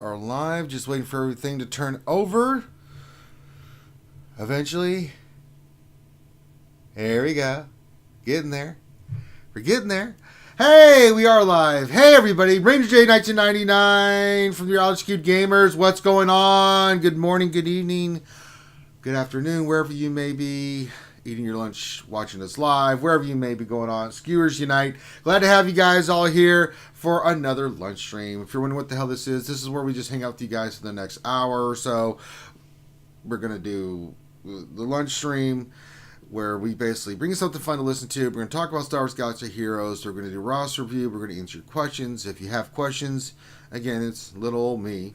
Are live, just waiting for everything to turn over. Eventually, here we go. Getting there. We're getting there. Hey, we are live. Hey, everybody. Ranger J 1999 from the RSG Gamers. What's going on? Good morning, good evening, good afternoon, wherever you may be. Eating your lunch, watching us live, wherever you may be going on. Skewers Unite. Glad to have you guys all here for another lunch stream. If you're wondering what the hell this is where we just hang out with you guys for the next hour or so. We're going to do the lunch stream where we basically bring you something fun to listen to. We're going to talk about Star Wars Galaxy of Heroes. We're going to do roster review. We're going to answer your questions. If you have questions, again, it's little old me.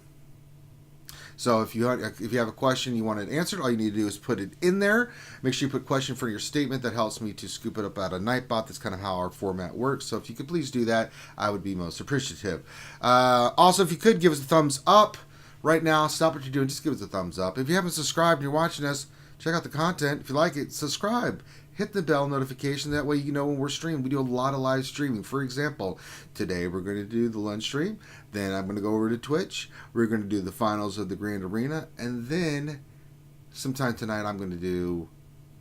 So if you have a question you want it answered, all you need to do is put it in there. Make sure you put question for your statement. That helps me to scoop it up out of Nightbot. That's kind of how our format works. So if you could please do that, I would be most appreciative. Also, if you could give us a thumbs up right now, stop what you're doing. Just give us a thumbs up. If you haven't subscribed and you're watching us, check out the content. If you like it, subscribe. Hit the bell notification. That way you know when we're streaming. We do a lot of live streaming. For example, today we're going to do the lunch stream. Then I'm going to go over to Twitch. We're going to do the finals of the Grand Arena. And then sometime tonight I'm going to do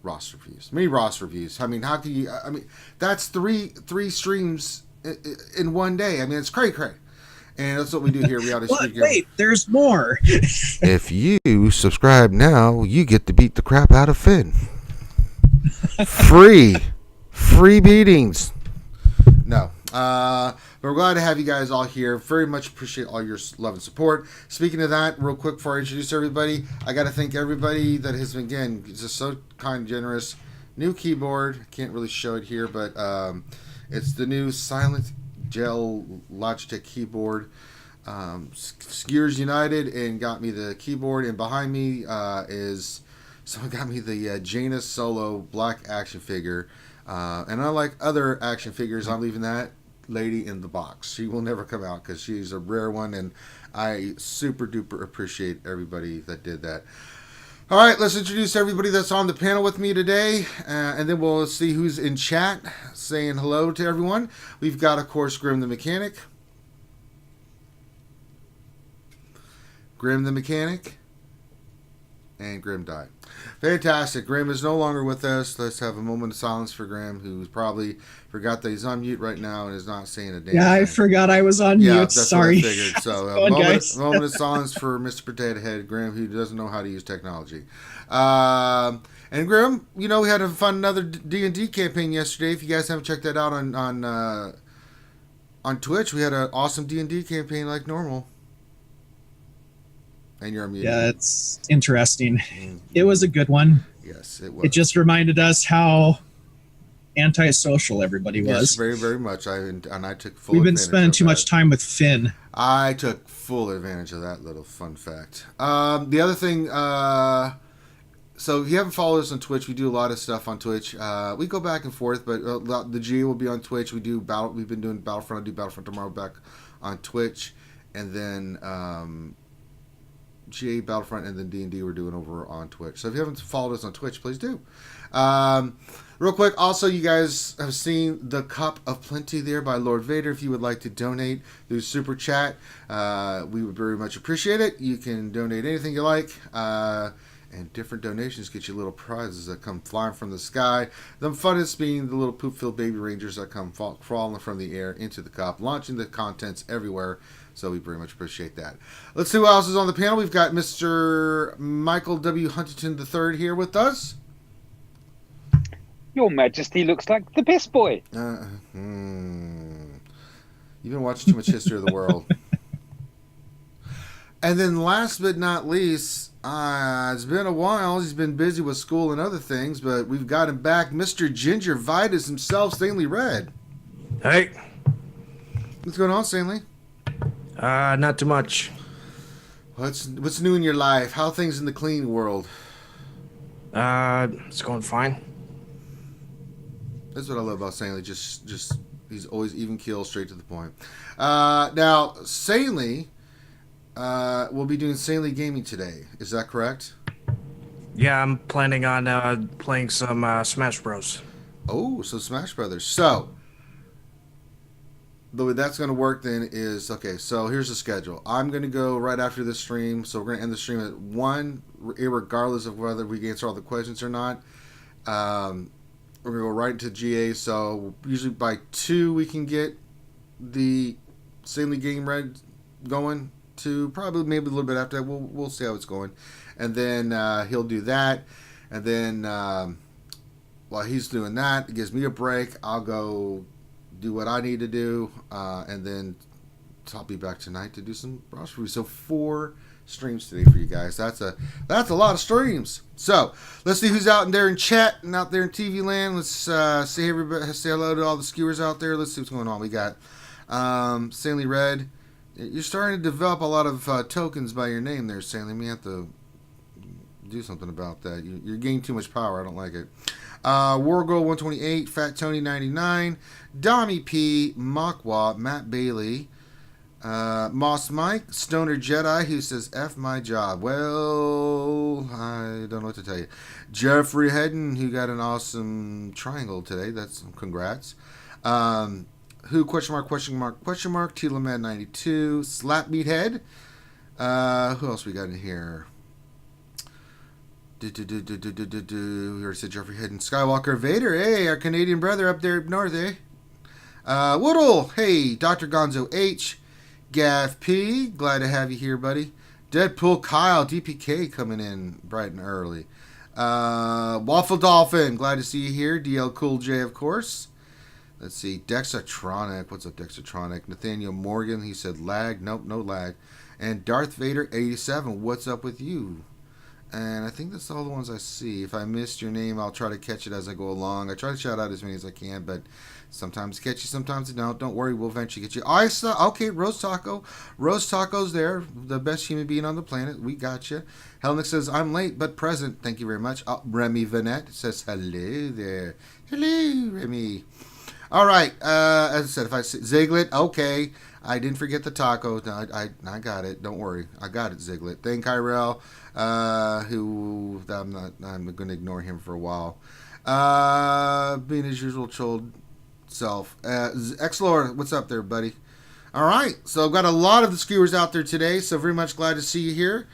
roster reviews. Mini roster reviews. I mean, how can you... I mean, that's three streams in one day. I mean, it's cray-cray. And that's what we do here. Wait, there's more. If you subscribe now, you get to beat the crap out of Finn. Free beatings. No. But we're glad to have you guys all here. Very much appreciate all your love and support. Speaking of that, real quick before I introduce everybody, I got to thank everybody that has been, again, just so kind and generous. New keyboard. Can't really show it here, but it's the new Silent Gel Logitech keyboard. Skiers United and got me the keyboard, and behind me is someone got me the Jaina Solo black action figure. And unlike other action figures, I'm leaving that lady in the box. She will never come out because she's a rare one, and I super duper appreciate everybody that did that. All right, let's introduce everybody that's on the panel with me today, and then we'll see who's in chat saying hello to everyone. We've got, of course, Grim the Mechanic. Grim the Mechanic. And Grim died. Fantastic. Grim is no longer with us. Let's have a moment of silence for Grim, who's probably forgot that he's on mute right now and is not saying a damn thing. Yeah, I forgot I was on mute. That's Sorry. what I figured. So a moment of silence for Mr. Potato Head, Grim, who doesn't know how to use technology. And Grim, you know, we had another D&D campaign yesterday. If you guys haven't checked that out on Twitch, we had an awesome D&D campaign like normal. And you're muted. Yeah, it's interesting. Mm-hmm. It was a good one. Yes, it was. It just reminded us how antisocial everybody was. Yes, very, very much. I took full. We've been spending too much time with Finn. I took full advantage of that little fun fact. The other thing, so if you haven't followed us on Twitch, we do a lot of stuff on Twitch. We go back and forth, but the G will be on Twitch. We've been doing Battlefront. I do Battlefront tomorrow back on Twitch, and then GA Battlefront and then D&D we're doing over on Twitch. So if you haven't followed us on Twitch, please do. Real quick, also you guys have seen the Cup of Plenty there by Lord Vader. If you would like to donate through Super Chat, we would very much appreciate it. You can donate anything you like. And different donations get you little prizes that come flying from the sky. The funnest being the little poop-filled baby rangers that come crawling from the air into the cup, launching the contents everywhere. So we very much appreciate that. Let's see who else is on the panel. We've got Mr. Michael W. Huntington III here with us. Your Majesty looks like the best boy. You've been watching too much History of the World. And then last but not least, it's been a while. He's been busy with school and other things, but we've got him back. Mr. Ginger Vitus himself, Stanley Red. Hey. What's going on, Stanley? Not too much. What's new in your life? How are things in the clean world? It's going fine. That's what I love about Stanley. Just he's always even keel, straight to the point. Now, Stanley will be doing Stanley Gaming today. Is that correct? Yeah, I'm planning on playing some Smash Bros. Oh, so Smash Brothers. So, the way that's going to work then is, okay, so here's the schedule. I'm going to go right after this stream, so we're going to end the stream at 1, regardless of whether we answer all the questions or not. We're going to go right into GA, so usually by 2 we can get the Stanley Game Red going to probably maybe a little bit after that. We'll see how it's going. And then he'll do that. And then while he's doing that, it gives me a break. I'll go do what I need to do. And then I'll be back tonight to do some Ross reviews. So 4 streams today for you guys. That's a lot of streams. So let's see who's out there in chat and out there in TV land. Let's say hello to all the skewers out there. Let's see what's going on. We got Stanley Red. You're starting to develop a lot of tokens by your name there, Stanley. We have to do something about that. You're gaining too much power. I don't like it. Wargirl 128, Fat Tony 99, Dommy P, Makwa, Matt Bailey, Moss Mike, Stoner Jedi, who says F my job. Well, I don't know what to tell you. Jeffrey Hedden, who got an awesome triangle today. That's congrats. Who, question mark, Tila 92, Slap Meathead. Who else we got in here? We already said Jeffrey Hedden. Skywalker Vader, hey, our Canadian brother up there up north, eh? Woodle, hey, Dr. Gonzo H, Gav P, glad to have you here, buddy. Deadpool Kyle, DPK coming in bright and early. Waffle Dolphin, glad to see you here. DL Cool J, of course. Let's see, Dexatronic, what's up, Dexatronic? Nathaniel Morgan, he said lag, nope, no lag. And Darth Vader 87, what's up with you? And I think that's all the ones I see. If I missed your name, I'll try to catch it as I go along. I try to shout out as many as I can, but sometimes I catch you, sometimes I don't. Don't worry, we'll eventually get you. I saw, okay, Rose Taco. Rose Taco's there, the best human being on the planet. We got you. Helnick says, I'm late but present. Thank you very much. Remy Vanette says, hello there. Hello, Remy. All right, as I said, if I say Ziglet, okay. I didn't forget the taco. No, I got it. Don't worry. I got it, Ziglet. Thank Kyrell, who I'm going to ignore him for a while. Being his usual chilled self. Xlor, what's up there, buddy? All right, so I've got a lot of the skewers out there today, so very much glad to see you here.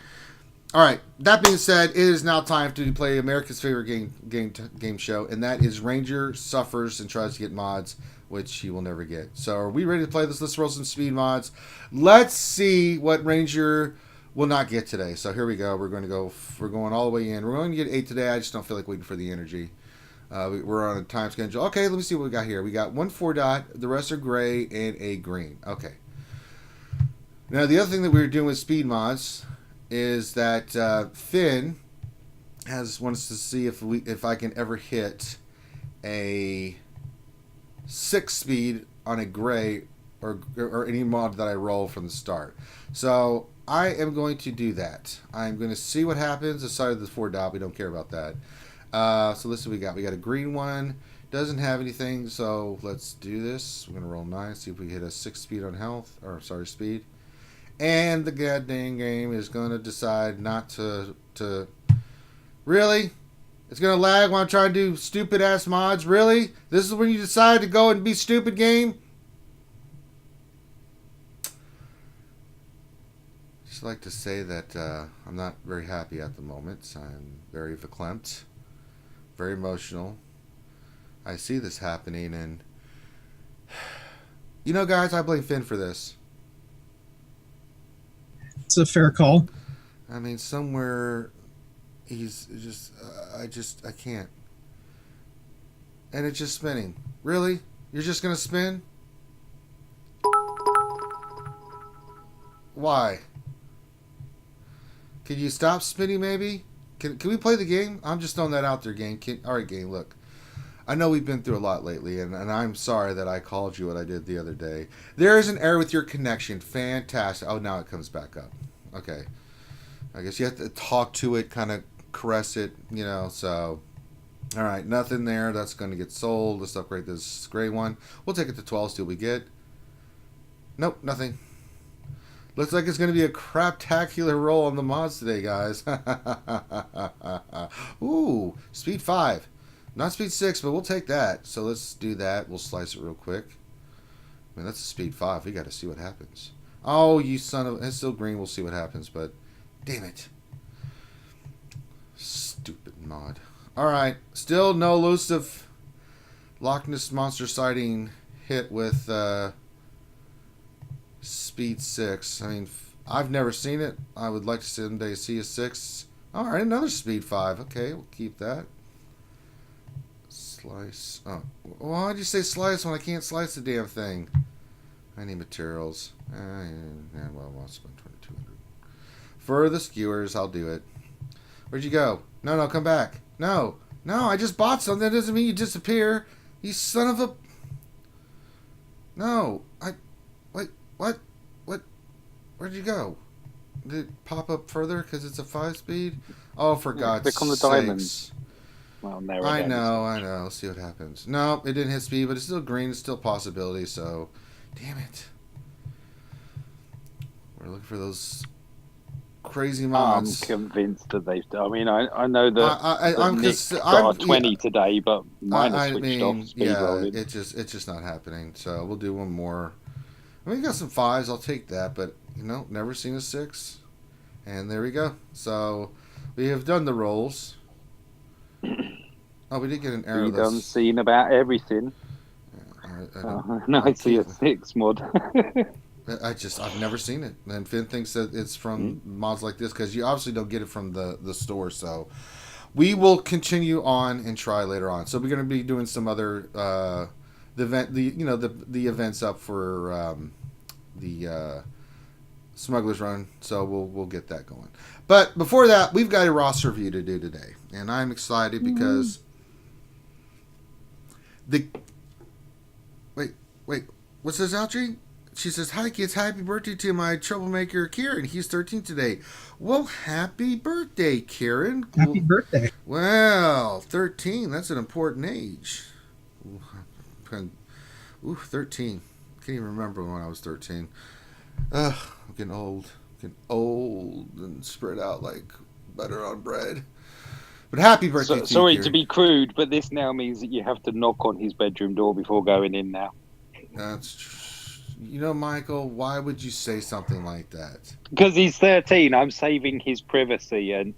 All right, that being said, it is now time to play America's favorite game show, and that is Ranger Suffers and Tries to Get Mods, which he will never get. So are we ready to play this? Let's roll some speed mods. Let's see what Ranger will not get today. So here we go. We're going all the way in. We're going to get 8 today. I just don't feel like waiting for the energy. We're on a time schedule. Okay, let me see what we got here. We got 1 4 dot, the rest are gray, and a green. Okay. Now the other thing that we were doing with speed mods is that Finn wants to see if I can ever hit a 6 speed on a gray or any mod that I roll from the start. So I am going to do that. I'm going to see what happens. Aside of the 4 dot, we don't care about that. So let's see what we got. We got a green one. Doesn't have anything, so let's do this. We're going to roll 9, see if we hit a 6 speed on health, or sorry, speed. And the goddamn game is going to decide not to... Really? It's going to lag when I'm trying to do stupid-ass mods? Really? This is when you decide to go and be stupid, game? Just like to say that I'm not very happy at the moment. I'm very verklempt, very emotional. I see this happening, and... You know, guys, I blame Finn for this. It's a fair call. I mean, somewhere he's just, I can't. And it's just spinning. Really? You're just going to spin? Why? Can you stop spinning maybe? Can we play the game? I'm just throwing that out there, game. Alright, game, look. I know we've been through a lot lately, and I'm sorry that I called you what I did the other day. There is an error with your connection. Fantastic. Oh, now it comes back up. Okay. I guess you have to talk to it, kind of caress it, you know, so. All right, nothing there. That's going to get sold. Let's upgrade this gray one. We'll take it to 12, see what we get. Nope, nothing. Looks like it's going to be a craptacular roll on the mods today, guys. Ooh, speed 5. Not speed 6, but we'll take that. So let's do that. We'll slice it real quick. mean, that's a speed 5. We got to see what happens. Oh, you son of... It's still green. We'll see what happens, but... Damn it. Stupid mod. Alright. Still no elusive Loch Ness Monster sighting hit with speed 6. I mean, I've never seen it. I would like to someday see a 6. Alright, another speed 5. Okay, we'll keep that. Slice. Oh, why'd you say slice when I can't slice the damn thing? I need materials. Yeah, well, I'll spend 2,200. For the skewers, I'll do it. Where'd you go? No, come back. No, I just bought something. That doesn't mean you disappear. You son of a... No, Wait, what? Where'd you go? Did it pop up further because it's a 5-speed? Oh, for God's sakes. Click on the diamonds. Well, there I know. Let's see what happens. No, it didn't hit speed, but it's still green. It's still a possibility, so... Damn it. We're looking for those crazy mods. I'm convinced that they've... I mean, I know that I'm Nick got a 20 today, but mine has switched off speed rolling. It's just not happening. So we'll do one more. I mean, we got some 5s. I'll take that, but, never seen a 6. And there we go. So we have done the rolls. Oh, we did get an error. You done seen about everything. I see a 6 mod. I've never seen it. And Finn thinks that it's from mods like this because you obviously don't get it from the store. So we will continue on and try later on. So we're going to be doing some other the events up for the Smuggler's Run. So we'll get that going. But before that, we've got a roster review to do today, and I'm excited because Wait, what's this, Algie? She says, "Hi kids, happy birthday to my troublemaker Kieran. He's 13 today." Well, happy birthday, Kieran. Happy birthday. Well, 13, that's an important age. Ooh, 13. Can't even remember when I was 13. I'm getting old. And spread out like butter on bread. But happy birthday to you, sorry Kieran. to be crude, but this now means that you have to knock on his bedroom door before going in now. That's Michael, why would you say something like that? Because he's 13. I'm saving his privacy and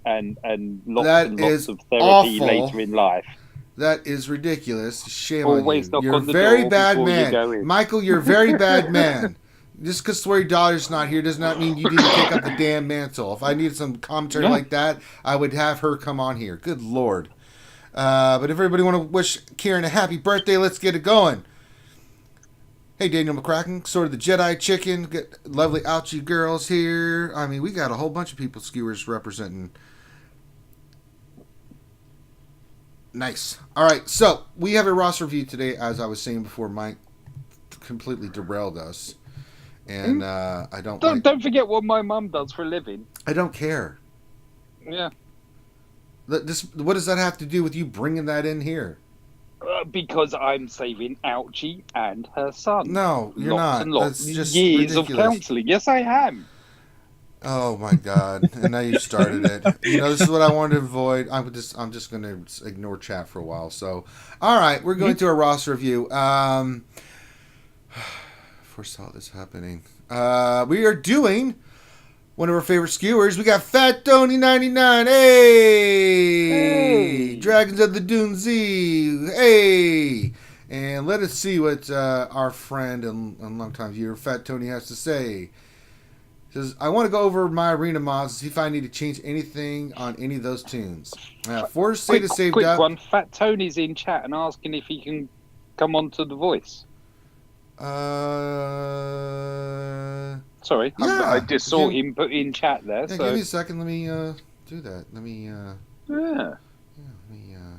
lots That and is lots of therapy awful. later in life. That is ridiculous. Shame Always on knock you. You're on a the very door bad before you man. go in. Michael, you're a very bad man. Just because Sweary Daughter's not here does not mean you need to pick up the damn mantle. If I needed some commentary like that, I would have her come on here. Good Lord. But if everybody want to wish Kieran a happy birthday, let's get it going. Hey, Daniel McCracken, sort of the Jedi Chicken. Get lovely Ouchie girls here. I mean, we got a whole bunch of people skewers representing. Nice. All right, so we have a roster review today, as I was saying before Mike completely derailed us. And Don't forget what my mum does for a living. I don't care. Yeah. What does that have to do with you bringing that in here? Because I'm saving Ouchie and her son. No, you're lots not. And lots. That's just years ridiculous. of counselling. Yes, I am. Oh my God! And now you started it. This is what I wanted to avoid. I'm just going to ignore chat for a while. So, all right, we're going to a roster review. Foresaw this happening. We are doing one of our favorite skewers. We got Fat Tony 99. Hey! Dragons of the Dune Z. Hey! And let us see what our friend and longtime viewer Fat Tony has to say. He says, "I want to go over my arena mods to see if I need to change anything on any of those tunes." Force State is saved quick up. One. Fat Tony's in chat and asking if he can come on to The Voice. Sorry, yeah, I just saw him put in chat there. Yeah, so give me a second. Let me do that. Let me. yeah.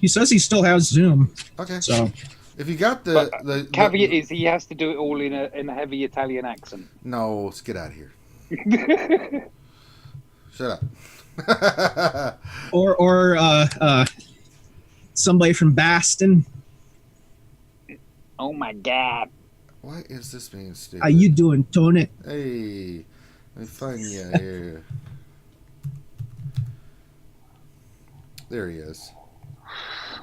He says he still has Zoom. Okay. So if you got the caveat is he has to do it all in a heavy Italian accent. No, let's get out of here. Shut up. or somebody from Baston. Oh my God. Why is this being stupid? How you doing, Tony? Hey, let me find you here. There he is.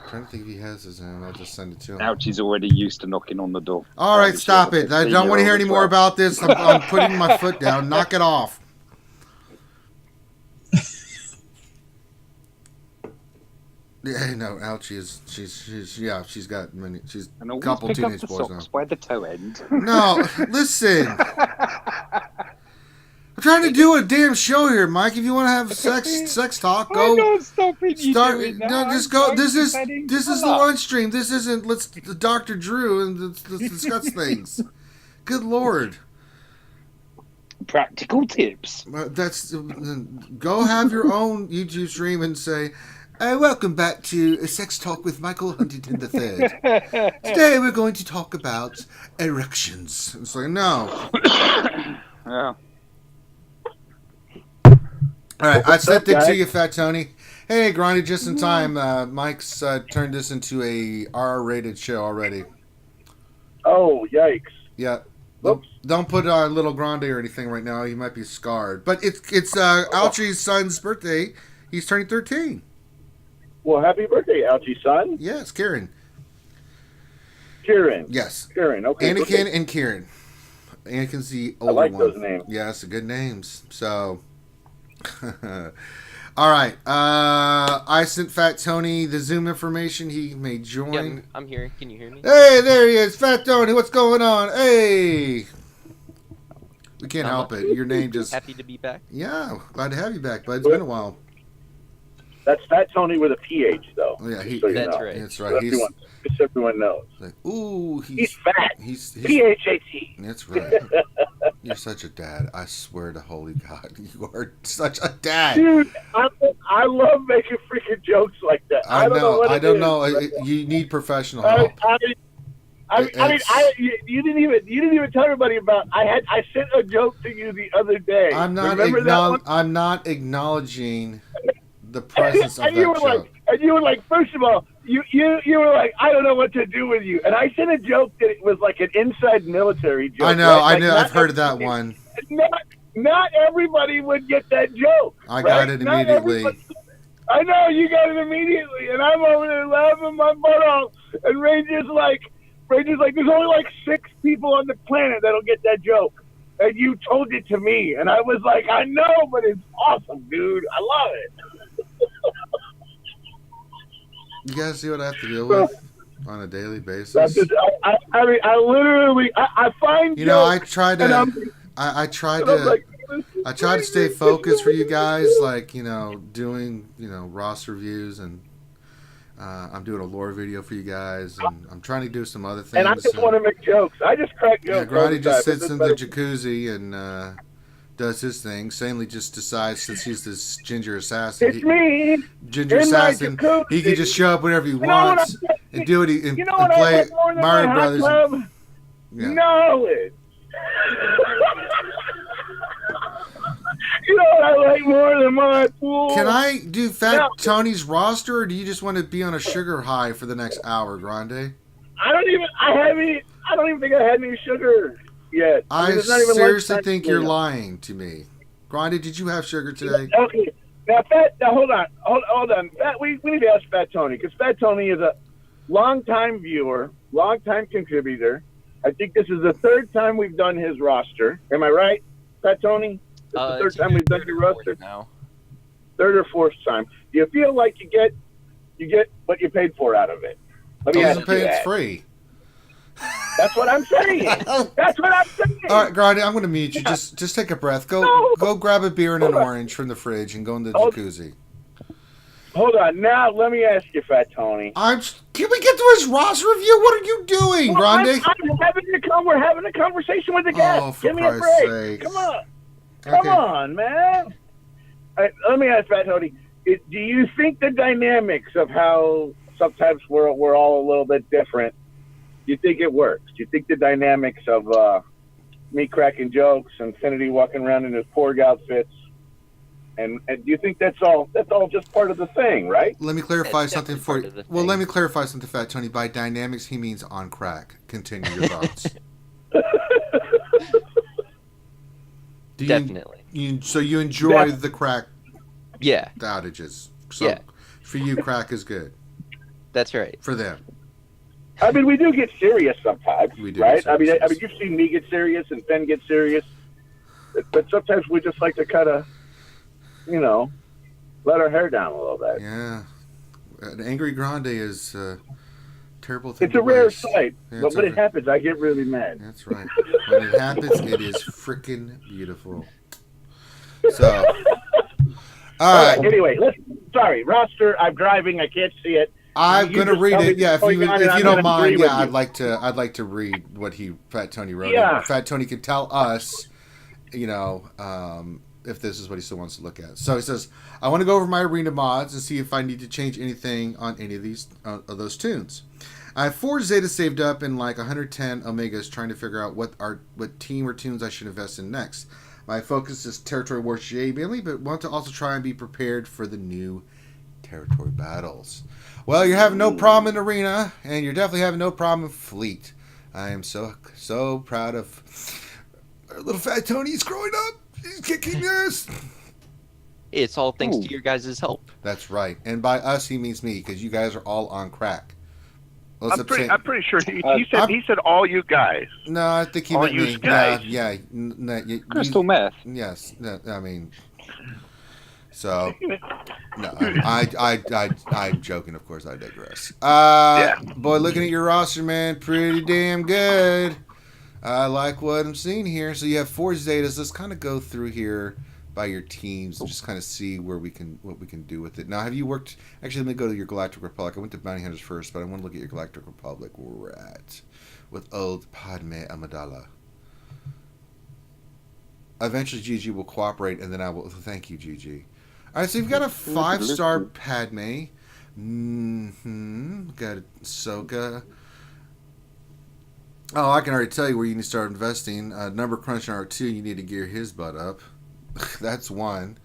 trying to think if he has his own. I'll just send it to him. Ouchie's already used to knocking on the door. All right, stop it. I don't want to hear any more about this. I'm putting my foot down. Knock it off. Yeah, no, Ouchie is she's got many. She's a couple teenage boys now. By the toe end. No, listen. I'm trying to do a damn show here, Mike. If you want to have sex talk, go. I'm not stopping you Start. doing that. No, just go. This is the lunch stream. This isn't. Let's Dr. Drew and let's discuss things. Good Lord. Practical tips. That's go have your own YouTube stream and say, welcome back to Sex Talk with Michael Huntington III. Today we're going to talk about erections. It's like, no. Yeah. All right, I sent it to you, Fat Tony. Hey, Grindy, just in time. Mike's turned this into a R-rated show already. Oh, yikes. Yeah. Oops. Don't put little Grande or anything right now. He might be scarred. But it's Alchie's son's birthday. He's turning 13. Well, happy birthday, Alchie's son. Yes, Kieran. Kieran. Yes. Kieran, okay. Anakin okay. and Kieran. Anakin's the older I like one. those names. Yes, good names. So, all right. I sent Fat Tony the Zoom information. He may join. Yeah, I'm here. Can you hear me? Hey, there he is, Fat Tony. What's going on? Hey. We can't help it. Your name just... Happy to be back. Yeah, glad to have you back, bud. It's been a while. That's Fat Tony with a PH, though. Oh, yeah, so that's know. right. That's right. Just everyone knows. Like, ooh, He's fat. He's P-H-A-T. That's right. You're such a dad. I swear to holy God, you are such a dad. Dude, I love making freaking jokes like that. I know. What I it don't is. know. You need professional help. You didn't even tell everybody about. I sent a joke to you the other day. I'm not. I'm not acknowledging the presence of that joke. And you were like, first of all, you were like, I don't know what to do with you. And I sent a joke that it was like an inside military joke. I know. Right? I know. I've heard of that one. Not everybody would get that joke. I got it immediately. I know you got it immediately, and I'm over there laughing my butt off. And Ranger's like, there's only like 6 people on the planet that'll get that joke. And you told it to me, and I was like, I know, but it's awesome, dude. I love it. You guys see what I have to deal with on a daily basis? I literally find. You know, I try to stay focused for you guys, like, you know, doing, you know, Ross reviews, and I'm doing a lore video for you guys, and I'm trying to do some other things. And I just want to make jokes. I just crack jokes. Yeah, Grady just sits in the jacuzzi and does his thing. Stanley just decides, since he's this ginger assassin, he can just show up whenever he wants and do it and play Mario Brothers. Yeah. Knowledge. You know what I like more than my pool? Can I do Fat Tony's roster, or do you just want to be on a sugar high for the next hour, Grande? I don't even think I had any sugar yet. I seriously think you're lying to me. Grande, did you have sugar today? Okay. Now, hold on. We need to ask Fat Tony, because Fat Tony is a long-time viewer, long-time contributor. I think this is the 3rd time we've done his roster. Am I right, Fat Tony? It's the 3rd time we've done your roster now. 3rd or 4th time. Do you feel like you get what you paid for out of it? Let me ask you that. It's free. That's what I'm saying. That's what I'm saying. All right, Grande, I'm going to mute you. Just take a breath. Go grab a beer and an orange from the fridge and go in the jacuzzi. Hold on. Now, let me ask you, Fat Tony. Can we get to his roster review? What are you doing, Grande? We're having a conversation with the guest. Oh, for Give me a Christ's break. sakes. Come on. Come on, man. All right, let me ask Fat Tony. Do you think the dynamics of how sometimes we're all a little bit different, do you think it works? Do you think the dynamics of me cracking jokes, Infinity walking around in his Porg outfits, and do you think that's all just part of the thing, right? Let me clarify It's something for you. definitely part of the Well, let thing. me clarify something, Fat Tony. By dynamics, he means on crack. Continue your thoughts. Definitely. So you enjoy the crack Yeah. outages. So Yeah. for you, crack is good. That's right. for them. I mean, we do get serious sometimes, We do right? get I mean, serious. you've seen me get serious and Ben get serious, but sometimes we just like to kind of, let our hair down a little bit. Yeah, an angry grande is a terrible thing. It's a to rare waste. sight, Yeah, but it's when a- it happens, I get really mad. That's right. When it happens, it is freaking beautiful. So, all right. Anyway, sorry, roster. I'm driving. I can't see it. I'm You gonna just read tell me it. Yeah, if what's you going on, if and you I'm don't gonna agree mind, with yeah, you. I'd like to read what Fat Tony wrote. Yeah. And Fat Tony can tell us, if this is what he still wants to look at. So he says, I want to go over my arena mods and see if I need to change anything on any of these of those tunes. I have 4 Zetas saved up and like 110 Omegas, trying to figure out what team or tunes I should invest in next. My focus is Territory Wars J mainly, but want to also try and be prepared for the new territory battles. Well, you're having no problem in arena, and you're definitely having no problem in fleet. I am so proud of our little Fat Tony. He's growing up. He's kicking ass. It's all thanks to your guys' help. That's right, and by us he means me, because you guys are all on crack. I'm pretty sure he said all you guys. No, I think he all meant you me. guys. Yeah. Crystal meth. Yes, I mean, so no, I'm joking. Of course, I digress. Boy, looking at your roster, man, pretty damn good. I like what I'm seeing here. So you have 4 Zetas. Let's kind of go through here by your teams and just kind of see what we can do with it. Now, have you worked? Actually, let me go to your Galactic Republic. I went to Bounty Hunters first, but I want to look at your Galactic Republic where we're at with old Padme Amidala. Eventually, GG will cooperate, and then I will thank you, GG. All right, so you've got a 5-star Padme. Got Ahsoka. Oh, I can already tell you where you need to start investing. Number Crunch on R2, you need to gear his butt up. That's 1.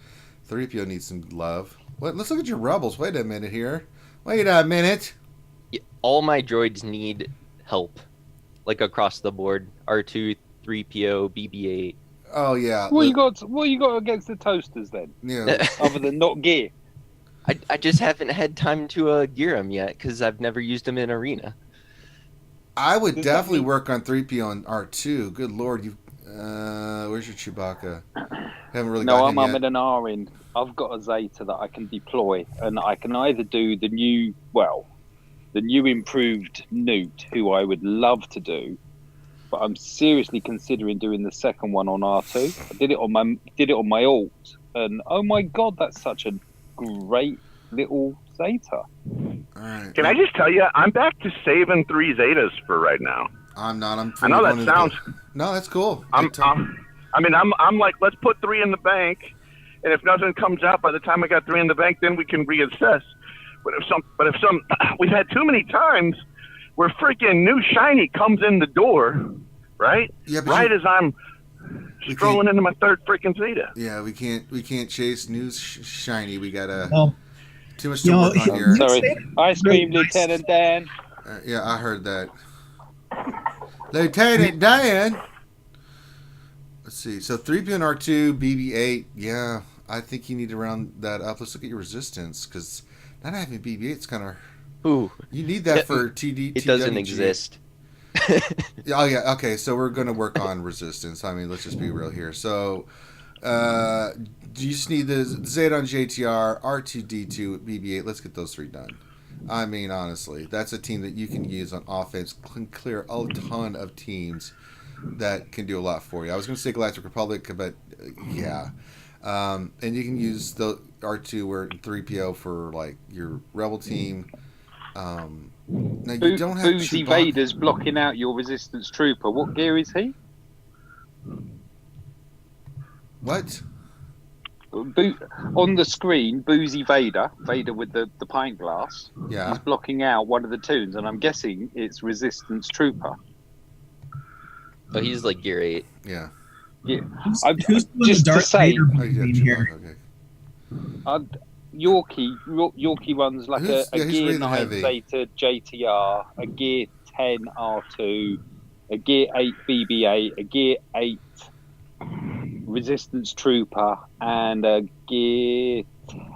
3PO needs some love. Let's look at your rebels. Wait a minute here. Wait a minute. Yeah, all my droids need help, like across the board. R2, 3PO, BB-8. Oh yeah. What you got against the toasters then? Yeah. Other than not gear. I just haven't had time to gear them yet because I've never used them in arena. I would definitely work on 3PO and R2. Good lord, you. Where's your Chewbacca? Haven't really. No, got him I'm yet. in an R in. I've got a Zeta that I can deploy, and I can either do the new improved Newt, who I would love to do, but I'm seriously considering doing the second one on R2. I did it on my alt, and oh my god, that's such a great little Zeta. All right. Can I just tell you, I'm back to saving 3 Zetas for right now. I'm not. I know that sounds. No, that's cool. I'm like, let's put 3 in the bank, and if nothing comes out by the time I got 3 in the bank, then we can reassess. But if some, we've had too many times where freaking new shiny comes in the door, right? Yeah, but right as I'm strolling into my 3rd freaking Zeta. Yeah, we can't chase news shiny. We gotta Well, too much to work on here. Sorry, ice cream, Lieutenant Dan. Yeah, I heard that. Lieutenant Dan. Let's see. So 3PO and R2, BB-8. Yeah, I think you need to round that up. Let's look at your resistance, because not having BB-8 is kind of. Ooh. You need that for TD. It doesn't exist. Oh yeah. Okay. So we're gonna work on resistance. I mean, let's just be real here. So, you just need the Zeta on JTR, R2D2, BB-8. Let's get those 3 done. I mean, honestly, that's a team that you can use on offense. Can clear a ton of teams that can do a lot for you. I was going to say Galactic Republic, but yeah. And you can use the R2 or 3PO for like your Rebel team. Now you don't have Boozy Vader's blocking out your Resistance Trooper. What gear is he? What? On the screen, Boozy Vader with the pint glass. Yeah. He's blocking out one of the tunes, and I'm guessing it's Resistance Trooper. Oh, he's like gear 8. Yeah. Yeah. Who's Just the to Darth say, Vader Oh, yeah, being here? okay. Yorkie runs like Who's a gear really 9 heavy? Zeta JTR, a gear 10 R2, a gear 8 BB-8, a gear 8 Resistance Trooper, and a gear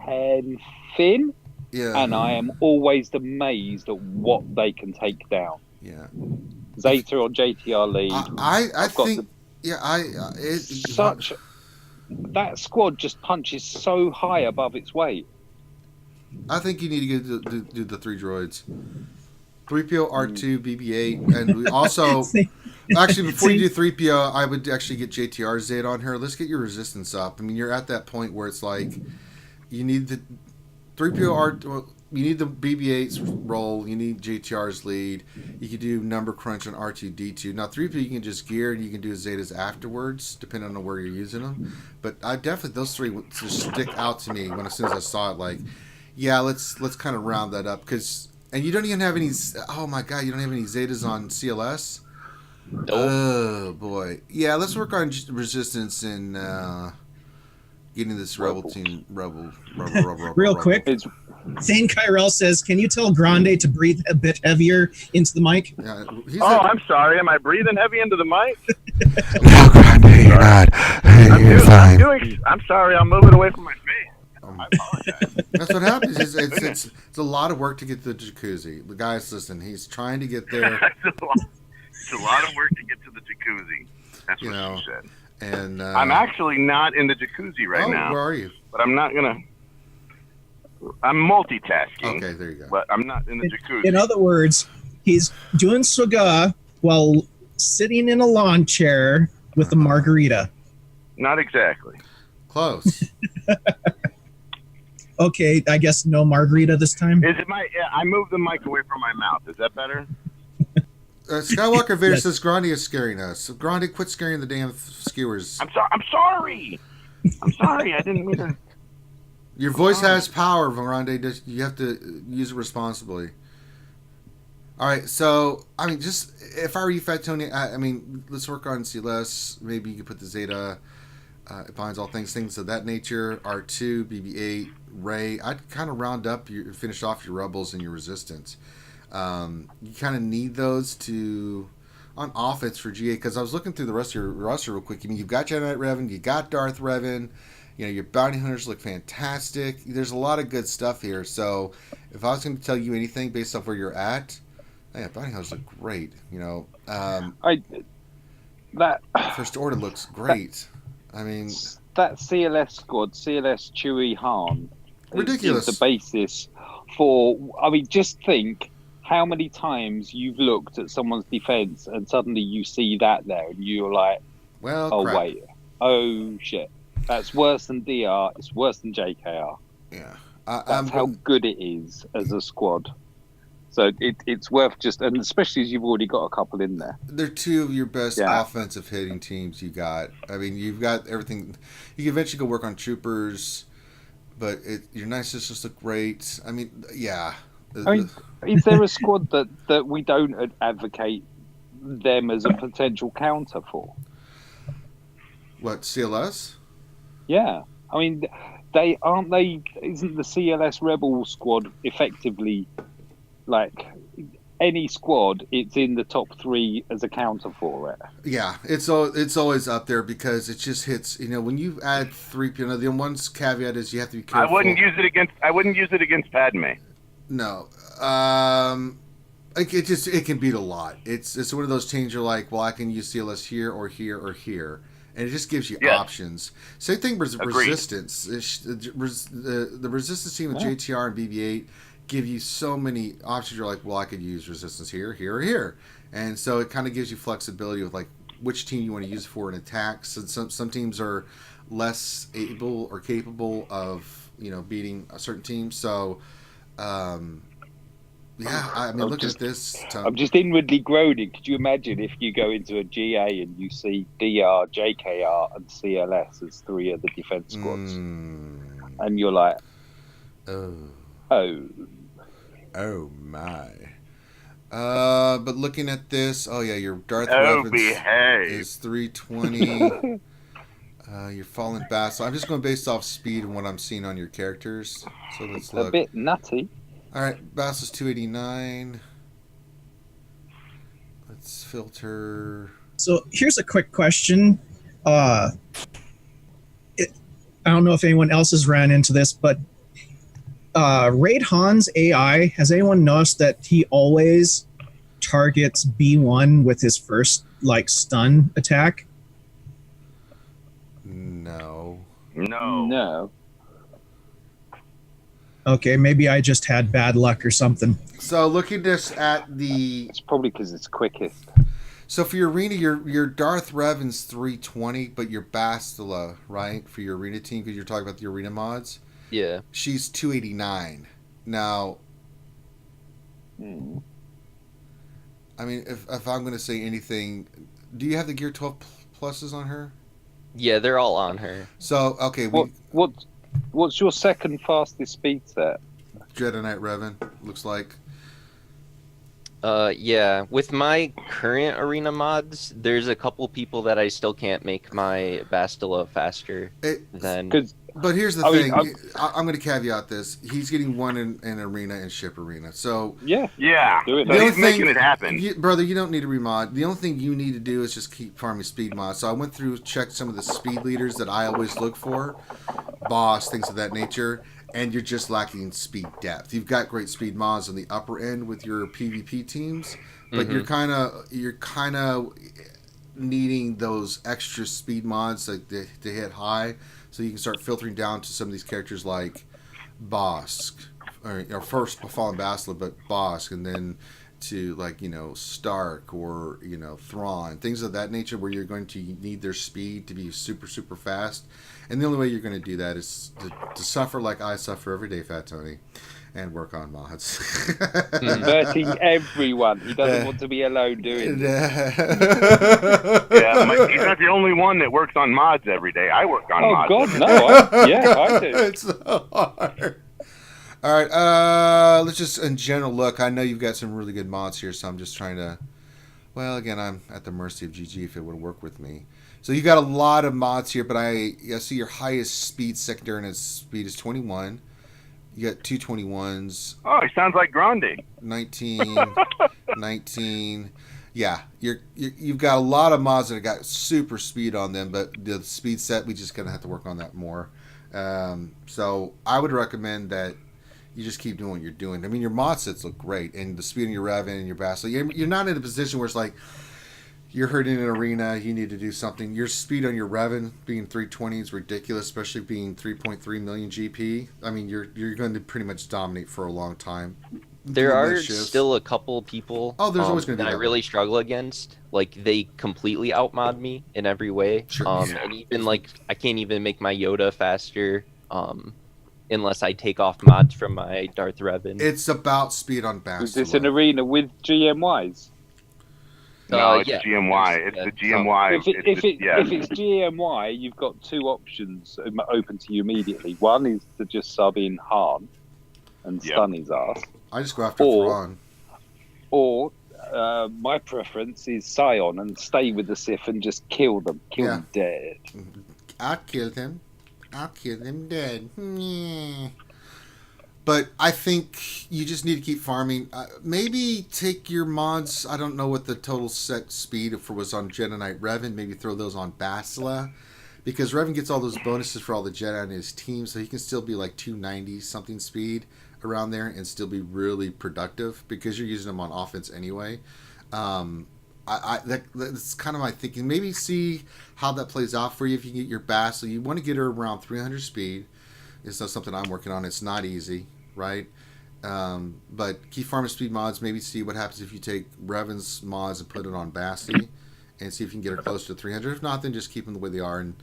10 Finn. Yeah. and I am always amazed at what they can take down. Yeah. Zeta or JTR lead. I I've got think. That squad just punches so high above its weight. I think you need to do the 3 droids. 3PO, R2, BB-8, and we also actually before you do 3PO, I would actually get JTR Zeta on her. Let's get your resistance up. I mean, you're at that point where it's like you need the 3PO, you need the BB-8's roll, you need JTR's lead. You can do number crunch on R2D2. Now 3PO you can just gear and you can do Zetas afterwards, depending on where you're using them. But I definitely those 3 would just stick out to me as soon as I saw it. Like, yeah, let's kind of round that up because. And you don't even have any. Oh my God! You don't have any Zetas on CLS. Nope. Oh boy! Yeah, let's work on resistance and getting this rebel team rebel. Real quick, Thane Kyrell says, "Can you tell Grande to breathe a bit heavier into the mic?" Yeah, I'm sorry. Am I breathing heavy into the mic? No, Grande, you're not. You're fine. I'm sorry. I'm moving away from my face. I apologize. That's what happens. It's a lot of work to get to the jacuzzi. The guys, listen, he's trying to get there. It's a lot of work to get to the jacuzzi. That's what she said. And I'm actually not in the jacuzzi right now. Where are you? But I'm not gonna. I'm multitasking. Okay, there you go. But I'm not in the jacuzzi. In other words, he's doing suga while sitting in a lawn chair with a margarita. Not exactly. Close. Okay, I guess no margarita this time. Is it my? Yeah, I moved the mic away from my mouth. Is that better? Skywalker Vader says Grande is scaring us. Grande, quit scaring the damn skewers. I'm sorry. I'm sorry. I didn't mean to. Your voice has power, Grande. You have to use it responsibly. All right, so I mean, just if I were you, Fat Tony, I mean, let's work on CLS. Maybe you could put the Zeta. It finds all things of that nature. R2, BB-8, Ray. I'd kind of round up, finish off your rebels and your resistance. You kind of need those on offense for GA because I was looking through the rest of your roster real quick. I mean, you've got Jedi Knight Revan, you got Darth Revan. You know, your bounty hunters look fantastic. There's a lot of good stuff here. So, if I was going to tell you anything based off where you're at, yeah, bounty hunters look great. You know, First Order looks great. I mean, that CLS squad, CLS Chewie Han, ridiculous. Is the basis for. I mean, just think how many times you've looked at someone's defense and suddenly you see that there, and you're like, "Well, oh crap. wait, oh shit, that's worse than DR. It's worse than JKR." Yeah, that's how good it is as a squad. So it's worth just, and especially as you've already got a couple in there. They're 2 of your best offensive hitting teams you got. I mean, you've got everything. You can eventually go work on troopers, but your night systems look great. I mean, yeah. I mean, is there a squad that we don't advocate them as a potential counter for? What, CLS? Yeah. I mean, isn't the CLS Rebel squad effectively like any squad? It's in the top 3 as a counter for it. Yeah, it's always up there because it just hits. You know, when you add 3, you know, the one caveat is you have to be careful. I wouldn't use it against Padme. No, it can beat a lot. It's one of those teams you're like, well, I can use CLS here or here or here, and it just gives you options. Same thing with resistance. The resistance team with JTR and BB-8 give you so many options. You're like, well, I could use resistance here, here, or here, and so it kind of gives you flexibility with like which team you want to use for an attack. So some teams are less able or capable of beating a certain team. So. Yeah, I mean, look at this. I'm just inwardly groaning. Could you imagine if you go into a GA and you see DR, JKR, and CLS as 3 of the defense squads, and you're like, oh my. But looking at this, your Darth Revan is 320. Your Fallen Vassal. I'm just going based off speed and what I'm seeing on your characters. So let's look. A bit nutty. All right, Vassal's 289. Let's filter. So here's a quick question. I don't know if anyone else has ran into this, but Raid Han's AI, has anyone noticed that he always targets B1 with his first stun attack? No. No. Okay, maybe I just had bad luck or something. So looking just at the... It's probably because it's quickest. So for your arena, your Darth Revan's 320, but your Bastila, right, for your arena team, because you're talking about the arena mods, Yeah. she's 289. Now, I mean, if I'm going to say anything, do you have the Gear 12 pluses on her? Yeah, they're all on her. So, okay. What's your second fastest speed set? Jedi Knight Revan, looks like. Yeah. With my current arena mods, there's a couple people that I still can't make my Bastila faster than... But here's the thing. I'm going to caveat this. He's getting one in arena and ship arena. So Yeah. Do it. So he's making it happen. Brother, you don't need to remod. The only thing you need to do is just keep farming speed mods. So I went through, checked some of the speed leaders that I always look for, boss, things of that nature, and you're just lacking speed depth. You've got great speed mods on the upper end with your PvP teams, but you're kind of needing those extra speed mods to hit high, so you can start filtering down to some of these characters like Bosk, or first Fallen Bastila, but Bosk, and then to Stark or Thrawn, things of that nature, where you're going to need their speed to be super super fast. And the only way you're going to do that is to suffer like I suffer every day, Fat Tony, and work on mods. Converting everyone. He doesn't want to be alone doing it. Yeah, he's not the only one that works on mods every day. I work on mods. Oh, God, no. I do. It's so hard. All right, let's just, in general, look, I know you've got some really good mods here, so I'm just trying to, well, again, I'm at the mercy of GG if it would work with me. So you got a lot of mods here, but I see your highest speed secondary and its speed is 21. You got 221s. Oh, he sounds like Grande. 19, 19. Yeah, you've got a lot of mods that have got super speed on them, but the speed set, we just gonna have to work on that more. So I would recommend that you just keep doing what you're doing. I mean, your mod sets look great, and the speed in your Revan and your Bastila. You're not in a position where it's like you're hurting in an arena, you need to do something. Your speed on your Revan being 320 is ridiculous, especially being 3.3 million GP. I mean, you're going to pretty much dominate for a long time. There are still a couple people there's always going to be that I really struggle against. Like, they completely outmod me in every way. Sure. And even, I can't even make my Yoda faster unless I take off mods from my Darth Revan. It's about speed on Bastila. Is this an arena with GMYs? No, it's yeah. GMY. It's the GMY. If it's GMY, you've got two options open to you immediately. One is to just sub in Han and stun his ass. I just go after Thrawn. Or my preference is Scion and stay with the Sith and just kill them. Kill them dead. I killed him. I'll kill him dead. But I think you just need to keep farming. Maybe take your mods. I don't know what the total set speed if it was on Jedi Knight Revan. Maybe throw those on Bastila, because Revan gets all those bonuses for all the Jedi in his team, so he can still be like 290 something speed around there and still be really productive because you're using them on offense anyway. That's kind of my thinking. Maybe see how that plays out for you if you get your Bastila. You want to get her around 300 speed. It's not something I'm working on. It's not easy, right? But keep farming speed mods. Maybe see what happens if you take Revan's mods and put it on Basti and see if you can get her close to 300. If not, then just keep them the way they are. And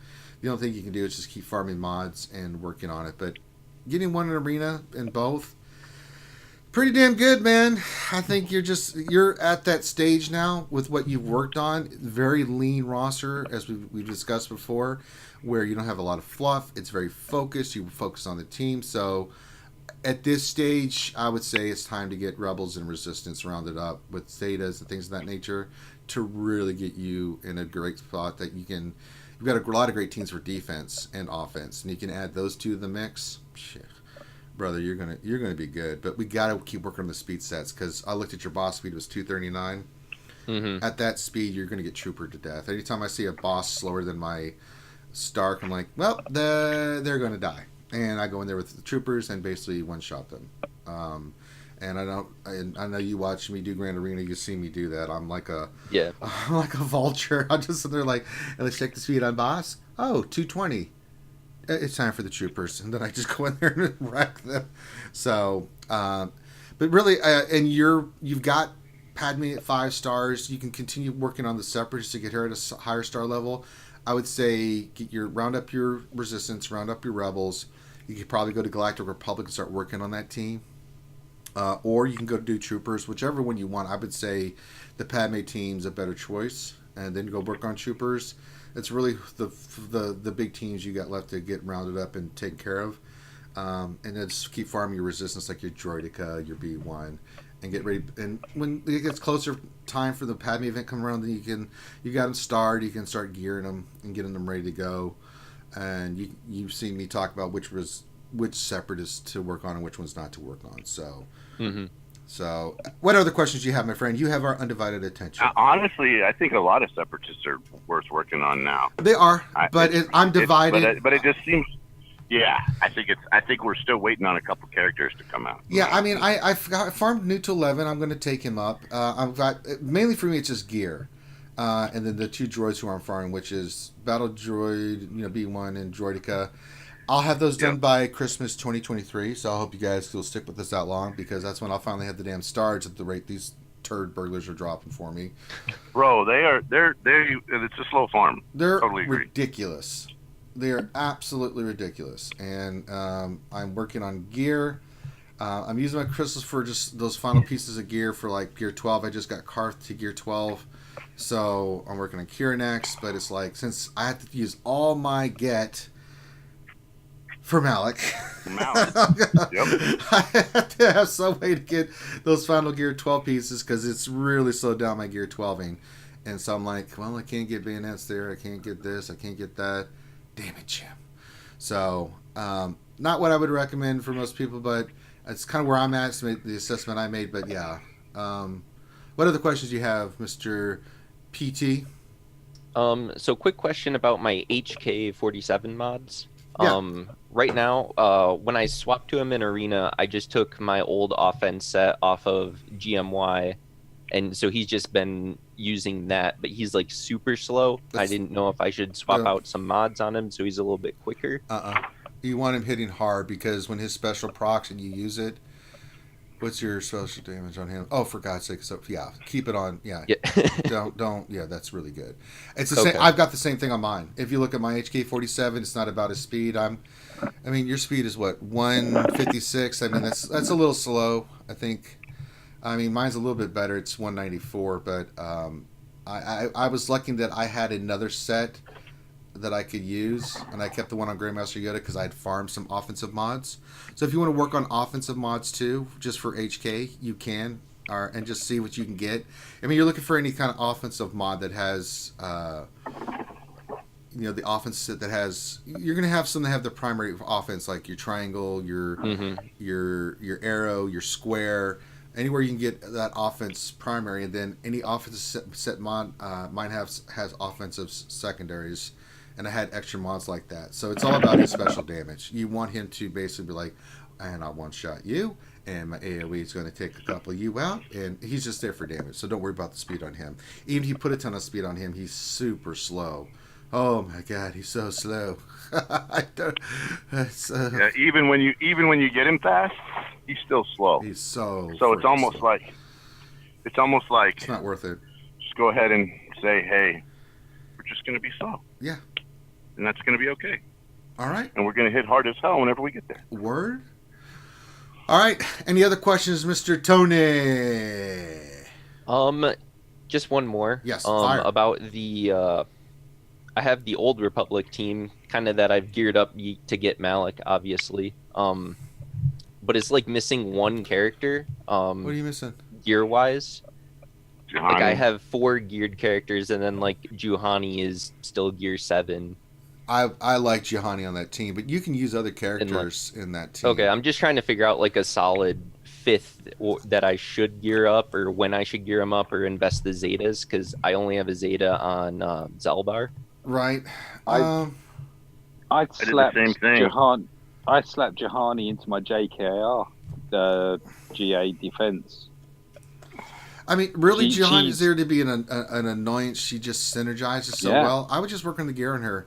the only thing you can do is just keep farming mods and working on it. But getting one in arena in both, pretty damn good, man. I think you're at that stage now with what you've worked on. Very lean roster, as we've discussed before, where you don't have a lot of fluff. It's very focused. You focus on the team. So at this stage, I would say it's time to get Rebels and Resistance rounded up with Zetas and things of that nature to really get you in a great spot that you can. You've got a lot of great teams for defense and offense, and you can add those two to the mix. Shit. Brother, you're gonna be good, but we gotta keep working on the speed sets because I looked at your boss speed, it was 239. Mm-hmm. At that speed, you're gonna get troopered to death. Anytime I see a boss slower than my Stark, I'm like, well, they're gonna die, and I go in there with the troopers and basically one-shot them. And I know you watch me do Grand Arena. You see me do that. I'm like a I'm like a vulture. I'm just sitting there like, let's check the speed on boss. Oh, 220. It's time for the troopers, and then I just go in there and wreck them. So, but really, and you've got Padme at 5 stars. You can continue working on the Separatists to get her at a higher star level. I would say round up your Resistance, round up your Rebels. You could probably go to Galactic Republic and start working on that team. Or you can go do Troopers, whichever one you want. I would say the Padme team's a better choice, and then go work on Troopers. It's really the big teams you got left to get rounded up and taken care of, and then just keep farming your Resistance, like your Droideka, your B1, and get ready. And when it gets closer time for the Padme event come around, then you got them starred. You can start gearing them and getting them ready to go. And you've seen me talk about which Separatists to work on and which ones not to work on. So. Mm-hmm. So, what other questions do you have, my friend? You have our undivided attention. Honestly, I think a lot of Separatists are worth working on now. They are, but I'm divided. But it just seems, I think we're still waiting on a couple characters to come out. Yeah, I mean, I farmed Newt to 11. I'm going to take him up. I've got mainly for me it's just gear, and then the 2 droids who I'm farming, which is Battle Droid, B1 and Droideka. I'll have those done by Christmas 2023, so I hope you guys will stick with this that long, because that's when I'll finally have the damn stars at the rate these turd burglars are dropping for me. Bro, they're it's a slow farm. They're totally ridiculous. They are absolutely ridiculous, and I'm working on gear. I'm using my crystals for just those final pieces of gear for like gear 12. I just got Karth to gear 12, so I'm working on Kira next. But it's like, since I have to use all my get for Malik. Yep. I have to have some way to get those final Gear 12 pieces, because it's really slowed down my Gear 12ing. And so I'm like, well, I can't get bayonets there. I can't get this. I can't get that. Damn it, Jim. So, not what I would recommend for most people, but it's kind of where I'm at, the assessment I made. But yeah. What other questions do you have, Mr. PT? So quick question about my HK47 mods. Yeah. Right now, when I swapped to him in Arena, I just took my old offense set off of GMY, and so he's just been using that, but he's like super slow. I didn't know if I should swap out some mods on him so he's a little bit quicker. You want him hitting hard, because when his special procs and you use it, what's your special damage on him? Oh, for God's sake! So yeah, keep it on. Yeah, don't. Yeah, that's really good. It's the same. I've got the same thing on mine. If you look at my HK47, it's not about his speed. I mean, your speed is what, 156. I mean, that's a little slow, I think. I mean, mine's a little bit better. It's 194, but I was lucky that I had another set that I could use, and I kept the one on Grandmaster Yoda because I'd farmed some offensive mods. So if you want to work on offensive mods too, just for HK, you can, and just see what you can get. I mean, you're looking for any kind of offensive mod that has, the offense that has. You're going to have some that have the primary offense, like your triangle, your arrow, your square. Anywhere you can get that offense primary, and then any offensive set mod, mine has offensive secondaries. And I had extra mods like that. So it's all about his special damage. You want him to basically be like, and I'll one-shot you, and my AoE is going to take a couple of you out, and he's just there for damage. So don't worry about the speed on him. Even if you put a ton of speed on him, he's super slow. Oh my God, he's so slow. Even when you get him fast, he's still slow. He's so it's almost slow. like it's not worth it. Just go ahead and say, hey, we're just going to be slow. Yeah. And that's going to be okay. All right. And we're going to hit hard as hell whenever we get there. Word. All right. Any other questions, Mr. Tony? Just one more. Yes. Fire. About the I have the Old Republic team, kind of that I've geared up to get Malik, obviously. But it's like missing one character. What are you missing? Gear-wise. Juhani. Like I have 4 geared characters, and then like Juhani is still gear 7. I like Juhani on that team, but you can use other characters in that team. Okay, I'm just trying to figure out like a solid 5th that I should gear up, or when I should gear them up, or invest the Zetas, because I only have a Zeta on Zelbar. Right. I'd slap the same thing. I slapped Juhani into my JKR, the GA defense. I mean, really, Jihan she's is there to be an annoyance. She just synergizes so well. I would just work on the gear on her.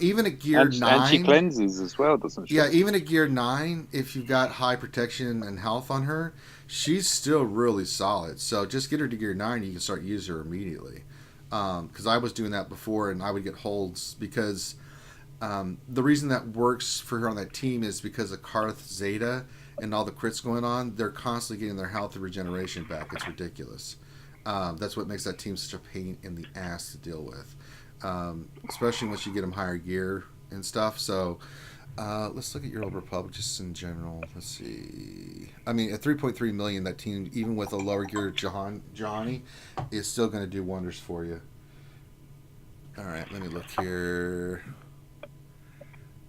Even at gear 9. And she cleanses as well, doesn't she? Yeah, even at gear 9, if you've got high protection and health on her, she's still really solid. So just get her to gear 9, you can start using her immediately. Because I was doing that before, and I would get holds because the reason that works for her on that team is because of Karth Zeta and all the crits going on. They're constantly getting their health and regeneration back. It's ridiculous. That's what makes that team such a pain in the ass to deal with, especially once you get them higher gear and stuff. So let's look at your Old Republic just in general. Let's see. I mean, at 3.3 million, that team, even with a lower gear Johnny, is still going to do wonders for you. All right, let me look here.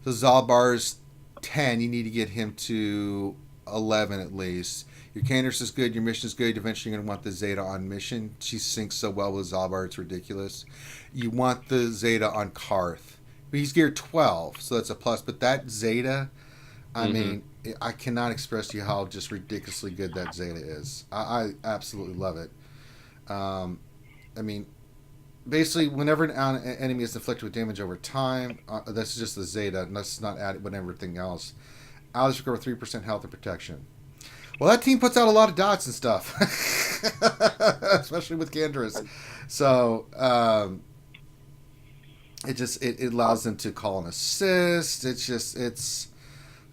So Zalbar's 10. You need to get him to 11 at least. Your Candace is good. Your mission is good. Eventually, you're going to want the Zeta on mission. She syncs so well with Zalbar, it's ridiculous. You want the Zeta on Karth. He's gear 12, so that's a plus. But that Zeta, I mean, I cannot express to you how just ridiculously good that Zeta is. I absolutely love it. I mean, basically, whenever an enemy is inflicted with damage over time, that's just the Zeta, and that's not added with everything else. Allies recover 3% health and protection. Well, that team puts out a lot of dots and stuff, especially with Candace. So it allows them to call an assist. It's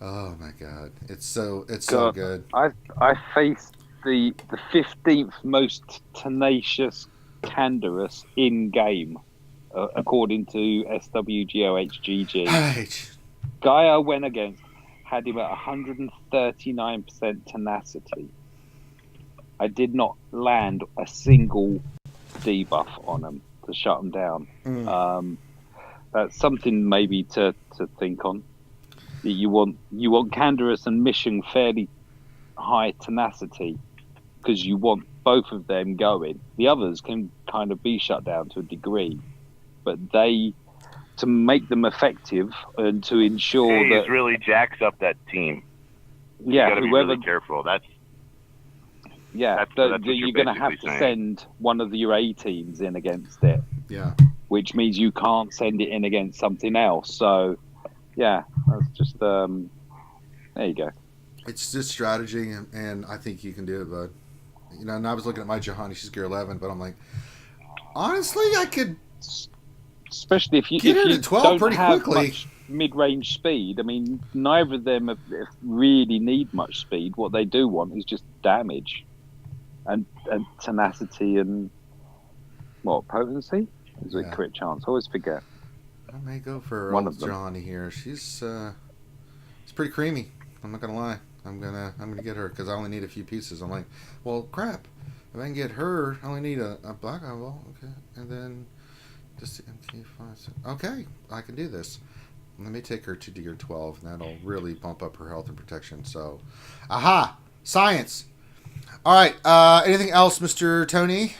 oh my god, it's so good. I faced the 15th most tenacious Candace in game, according to SWGOHGG. Right. Guy I went against had him at 139% tenacity. I did not land a single debuff on him to shut him down. That's something maybe to think on. You want Candace and Mission fairly high tenacity because you want both of them going. The others can kind of be shut down to a degree, but to make them effective and to ensure that really jacks up that team. Yeah, you gotta be really careful. That's you're going to have to send one of your A teams in against it. Yeah, which means you can't send it in against something else. So, yeah, that's just there you go. It's just strategy, and I think you can do it, bud. You know, and I was looking at my Juhani, she's gear 11, but I'm like, honestly, I could, especially if you get her to 12 don't pretty have quickly. Much mid-range speed. I mean, neither of them really need much speed. What they do want is just damage and tenacity and potency. Is it crit chance? I always forget. I may go for one old of them. Johnny here. She's it's pretty creamy. I'm not gonna lie. I'm gonna get her because I only need a few pieces. I'm like, well, crap. If I can get her, I only need a black eyeball. Okay, and then just the MT5. Okay, I can do this. Let me take her to gear 12, and that'll really bump up her health and protection. So, aha, science. All right. Anything else, Mr. Tony?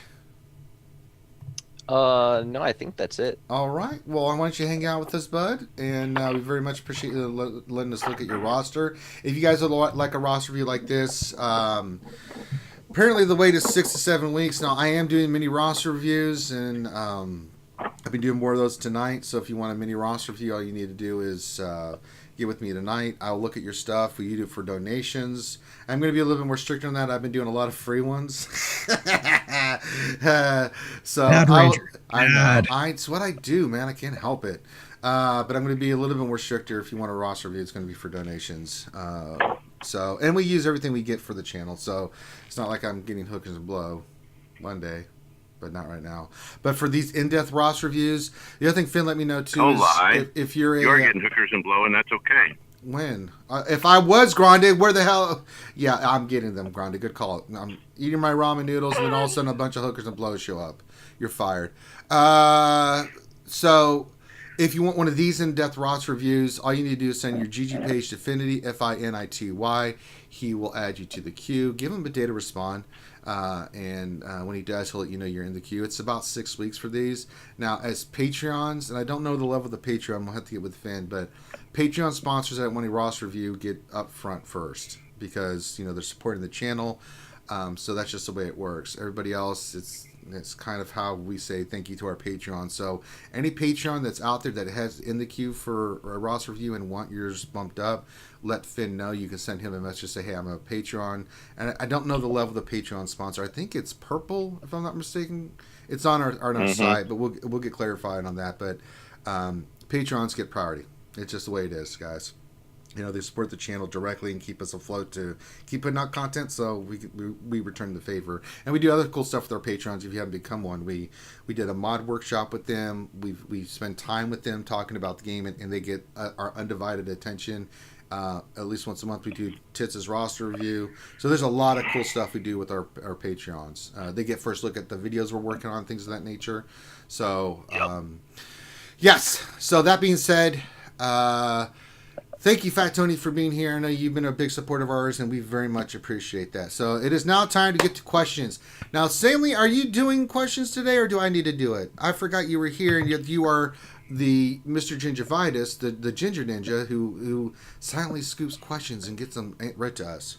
No, I think that's it. All right. Well, why don't you hang out with us, bud? And we very much appreciate you letting us look at your roster. If you guys would like a roster review like this, apparently the wait is 6 to 7 weeks. Now, I am doing mini roster reviews, and I've been doing more of those tonight. So if you want a mini roster review, all you need to do is get with me tonight. I'll look at your stuff. We do it for donations. I'm going to be a little bit more strict on that. I've been doing a lot of free ones. So Bad Ranger. I know. It's what I do, man. I can't help it. But I'm going to be a little bit more stricter. If you want a roster review, it's going to be for donations. And we use everything we get for the channel. So it's not like I'm getting hookers and blow one day. But not right now. But for these in-depth roster reviews, the other thing Finn let me know too is if you're getting hookers and blow, and that's okay. When? If I was Grande, where the hell? Yeah, I'm getting them, Grande. Good call. I'm eating my ramen noodles, and then all of a sudden a bunch of hookers and blows show up. You're fired. So If you want one of these in-depth roster reviews, all you need to do is send your GG page to Finity, Finity. He will add you to the queue. Give him a day to respond. And when he does, he'll let you know you're in the queue. It's about 6 weeks for these. Now, as Patreons, and I don't know the level of the Patreon, we'll have to get with Finn, but Patreon sponsors that want a roster review get up front first because, they're supporting the channel. So that's just the way it works. Everybody else, it's kind of how we say thank you to our Patreon. So any Patreon that's out there that has in the queue for a roster review and want yours bumped up, let Finn know. You can send him a message, say, hey, I'm a Patreon. And I don't know the level of the Patreon sponsor. I think it's purple, if I'm not mistaken. It's on our site, but we'll get clarified on that. But Patrons get priority. It's just the way it is, guys. They support the channel directly and keep us afloat to keep putting out content, so we return the favor. And we do other cool stuff with our patrons if you haven't become one. We did a mod workshop with them. We spend time with them talking about the game, and they get our undivided attention. At least once a month we do Tits' roster review. So there's a lot of cool stuff we do with our Patreons. They get first look at the videos we're working on, things of that nature. So, yes. So that being said, thank you, Fat Tony, for being here. I know you've been a big supporter of ours, and we very much appreciate that. So it is now time to get to questions. Now, Stanley, are you doing questions today, or do I need to do it? I forgot you were here, and you are the Mr. Gingivitis, the Ginger Ninja, who silently scoops questions and gets them read to us.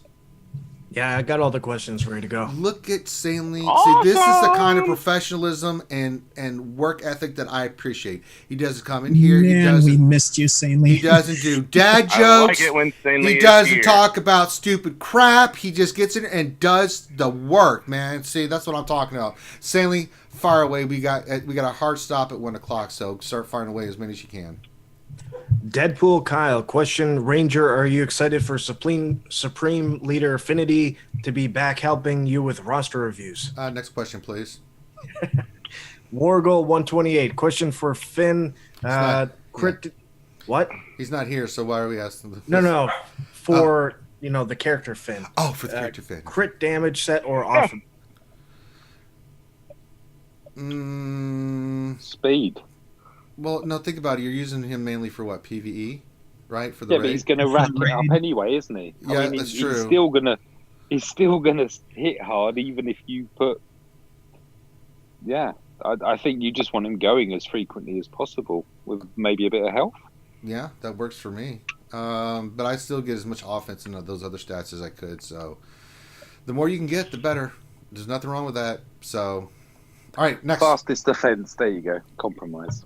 Yeah, I got all the questions ready to go. Look at Stanley. Awesome. See, this is the kind of professionalism and work ethic that I appreciate. He doesn't come in here. Man, we missed you, Stanley. He doesn't do dad jokes. I like it when Stanley He doesn't is here. talk about stupid crap. He just gets in and does the work, man. See, that's what I'm talking about. Stanley, fire away. We got a hard stop at 1 o'clock, so start firing away as many as you can. Deadpool Kyle, question: Ranger, are you excited for Supreme Leader Affinity to be back helping you with roster reviews? Next question, please. Wargoal 128, question for Finn. What? He's not here, so why are we asking this? No. For the character Finn. Oh, for the character Finn. Crit damage set or off? Speed. Well, no, think about it. You're using him mainly for what? PvE, right? For the Yeah, but he's going to rack it up anyway, isn't he? Yeah, that's true. He's still gonna hit hard, even if you put. Yeah, I think you just want him going as frequently as possible with maybe a bit of health. Yeah, that works for me. But I still get as much offense and those other stats as I could. So the more you can get, the better. There's nothing wrong with that. So, all right, next. Fastest defense. There you go. Compromise.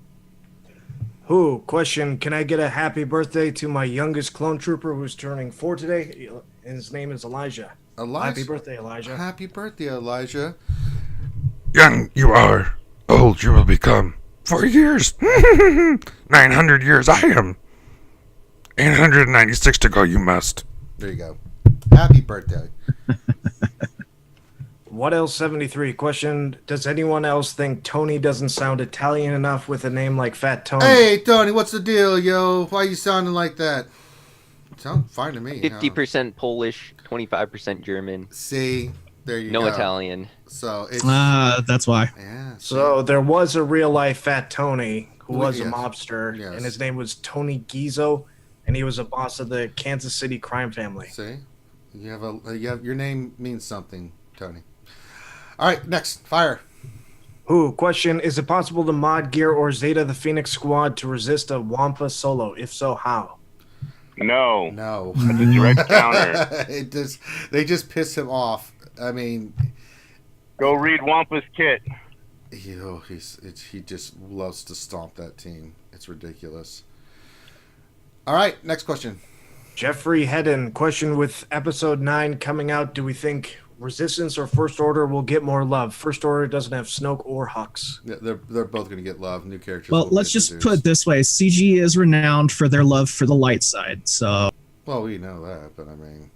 Question: can I get a happy birthday to my youngest clone trooper who's turning 4 today? His name is Elijah. Happy birthday, Elijah. Happy birthday, Elijah. Young you are, old you will become. 4 years. 900 years I am. 896 to go you must. There you go. Happy birthday. What else? 73 question: does anyone else think Tony doesn't sound Italian enough with a name like Fat Tony? Hey, Tony, what's the deal, yo? Why are you sounding like that? Sound fine to me. 50% Polish, 25% German. See, there you go. No Italian. So it's that's why. Yeah. So there was a real life Fat Tony who was Yes. a mobster, Yes. and his name was Tony Gizzo, and he was a boss of the Kansas City crime family. See, you have your name means something, Tony. All right, next, fire. Question: is it possible to mod Gear or Zeta the Phoenix Squad to resist a Wampa solo? If so, how? No. That's a direct counter. They just piss him off. I mean, Go read Wampa's kit. He just loves to stomp that team. It's ridiculous. All right, next question. Jeffrey Hedden, question: with episode 9 coming out, do we think Resistance or First Order will get more love? First Order doesn't have Snoke or Hux. Yeah, they're both going to get love. New characters. Well, let's just put it this way: CG is renowned for their love for the light side. So, well, we know that, but I mean,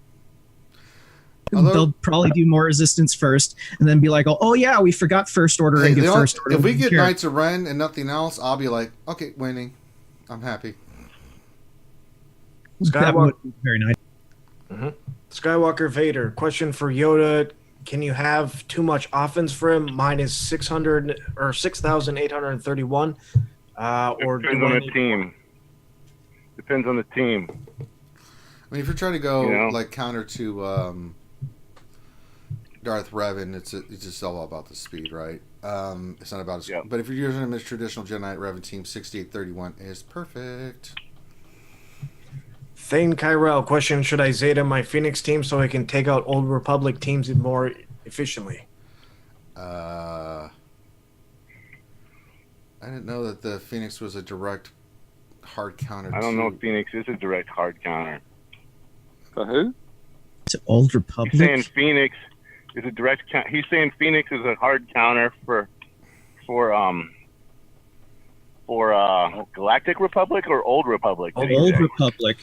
they'll probably do more Resistance first, and then be like, "Oh yeah, we forgot First Order and get First Order." If we get Knights of Ren and nothing else, I'll be like, okay, winning. I'm happy. That would be very nice. Mm-hmm. Skywalker Vader, question for Yoda: can you have too much offense for him? Mine is 6,831. Or Depends do on I the need- team. Depends on the team. I mean, if you're trying to go You know? like counter to Darth Revan, it's just all about the speed, right? It's not about his. Yep. But if you're using him as traditional Jedi Knight Revan team, 6831 is perfect. Thane Kyrell, question: should I Zeta my Phoenix team so I can take out Old Republic teams more efficiently? I didn't know that the Phoenix was a direct hard counter. I don't know if Phoenix is a direct hard counter. For who? To Old He's saying Republic. Phoenix is a direct counter. He's saying Phoenix is a hard counter for Galactic Republic or Old Republic. Did he Old say? Republic.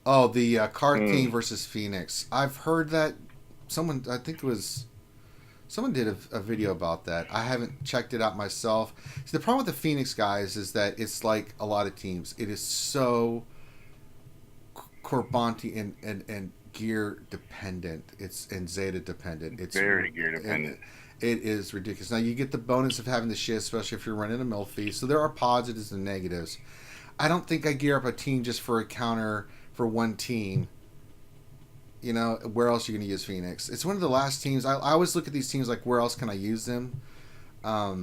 Oh, the card Hmm. theme versus Phoenix. I've heard that someone, I think it was someone did a video about that. I haven't checked it out myself. See, the problem with the Phoenix guys is that it's like a lot of teams. It is so Corbanti and gear dependent. It's and Zeta dependent. It's Very gear dependent. It is ridiculous. Now you get the bonus of having the shit, especially if you're running a mill fee. So there are positives and negatives. I don't think I gear up a team just for a counter for one team. You know, where else are you going to use Phoenix? It's one of the last teams. I always look at these teams like, where else can I use them? I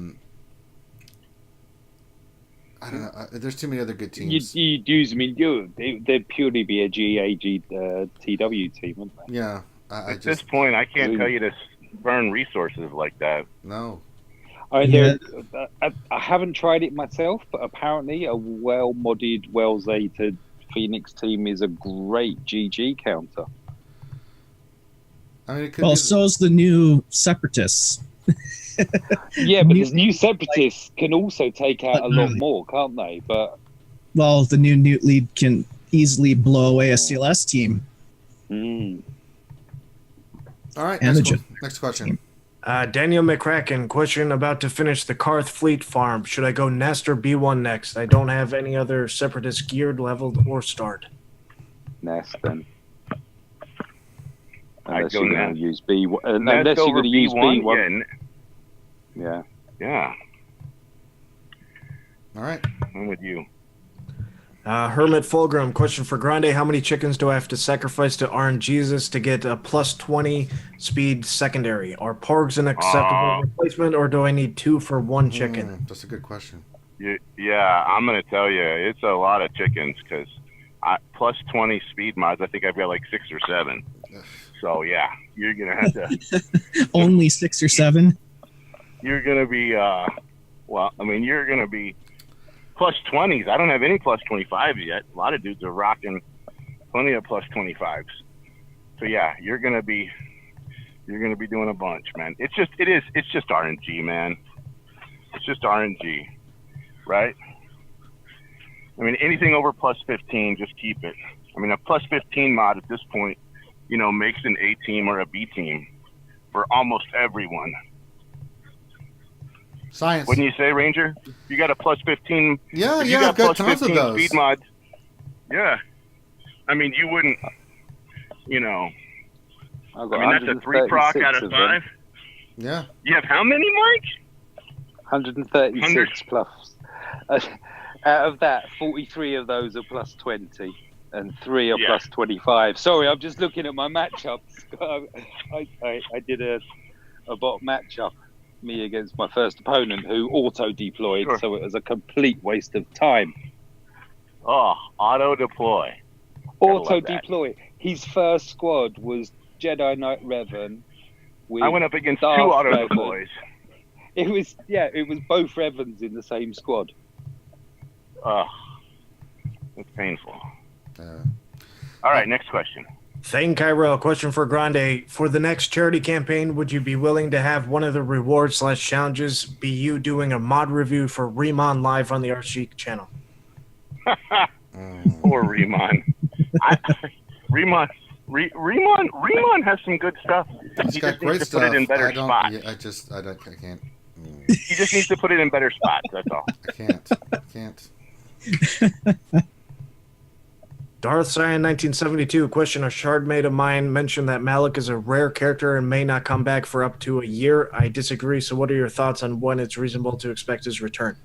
don't know. There's too many other good teams. You'd use them in Europe. They'd purely be a GAG TW team, wouldn't they? Yeah. At this point, I can't tell you to burn resources like that. No. I haven't tried it myself, but apparently a well-modded, well-zated Phoenix team is a great GG counter. I mean, it could Well, be so's the new Separatists. Yeah, but these new separatists can also take out a lot more, can't they? But Well, the new Newt lead can easily blow away a CLS team. all right. And Next, the next question. Daniel McCracken, question: about to finish the Karth fleet farm. Should I go Nest or B1 next? I don't have any other Separatist geared, leveled, or starred. Nest then. I'd Unless go you're going Nest. to use B1. Nest Unless you're over going to use B1? B1. Yeah, Yeah. All right. I'm with you. Hermit Fulgrim, question for Grande: how many chickens do I have to sacrifice to RNGesus to get a plus 20 speed secondary? Are Porgs an acceptable replacement, or do I need 2 for 1 chicken? That's a good question. Yeah, I'm going to tell you, it's a lot of chickens because plus 20 speed mods, I think I've got like 6 or 7. So, yeah, you're going to have to... Only 6 or 7? You're going to be, you're going to be plus 20s. I don't have any plus 25s yet. A lot of dudes are rocking plenty of plus 25s. So, yeah, you're going to be doing a bunch, man. It's just RNG, man. It's just RNG, right? I mean, anything over plus 15, just keep it. I mean, a plus 15 mod at this point, makes an A team or a B team for almost everyone. Science. Wouldn't you say, Ranger? You got a plus 15. Yeah, if you I've got plus tons of 15 those. speed mods. Yeah. I mean, you wouldn't, I've got that's a 3 proc out of 5. Yeah. You have how many, Mike? 136 plus. Out of that, 43 of those are plus 20, and 3 are plus 25. Sorry, I'm just looking at my matchups. I did a bot matchup, me against my first opponent, who auto-deployed, so it was a complete waste of time. Oh, auto-deploy. Auto-deploy. His first squad was Jedi Knight Revan. I went up against Darth 2 Revan. auto-deploys. It was both Revans in the same squad. Oh, it's painful. All right, next question. Thane Kyrell, question for Grande: for the next charity campaign, would you be willing to have one of the rewards/challenges be you doing a mod review for Remon live on the RSG channel? Poor Remon. Remon has some good stuff. He's got great to stuff. put it in better spots. I can't. He just needs to put it in better spots. That's all. I can't. Darth Cyan 1972, question: a shardmate of mine mentioned that Malik is a rare character and may not come back for up to a year. I disagree, so what are your thoughts on when it's reasonable to expect his return?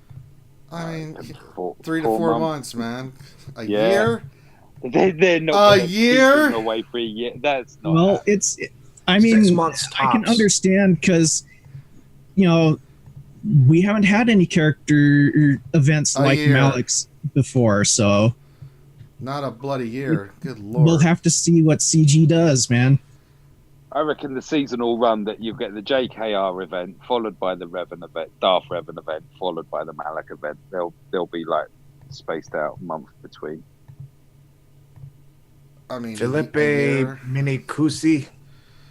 I mean, Four- 3 to 4 months, man. A Yeah. year? They're not A gonna keep year? him away for a year. That's not. Well, I mean, 6 months I can tops. understand because, we haven't had any character events A like year. Malik's before, so Not a bloody year. Good lord. we'll have to see what CG does, man. I reckon the seasonal run that you get the JKR event followed by the Revan event, Darth Revan event, followed by the Malak event. They'll be like spaced out a month between. I mean, a Felipe year. Minicusi.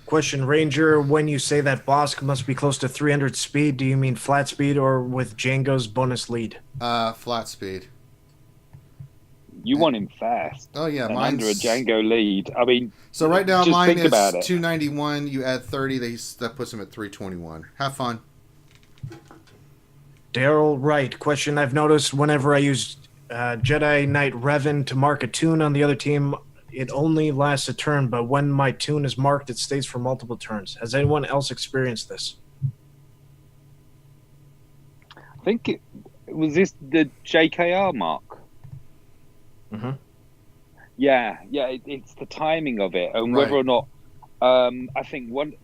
Question, Ranger, when you say that Bosk must be close to 300 speed, do you mean flat speed or with Django's bonus lead? Flat speed. You want him fast. Oh yeah, and mine's under a Django lead. I mean, So right now just mine think is about it. 291. You add 30, that puts him at 321. Have fun. Daryl Wright. Question, I've noticed whenever I use Jedi Knight Revan to mark a tune on the other team, it only lasts a turn, but when my tune is marked, it stays for multiple turns. Has anyone else experienced this? I think it was this the JKR mark. Mm-hmm. Yeah, it's the timing of it and Right. whether or not. I think one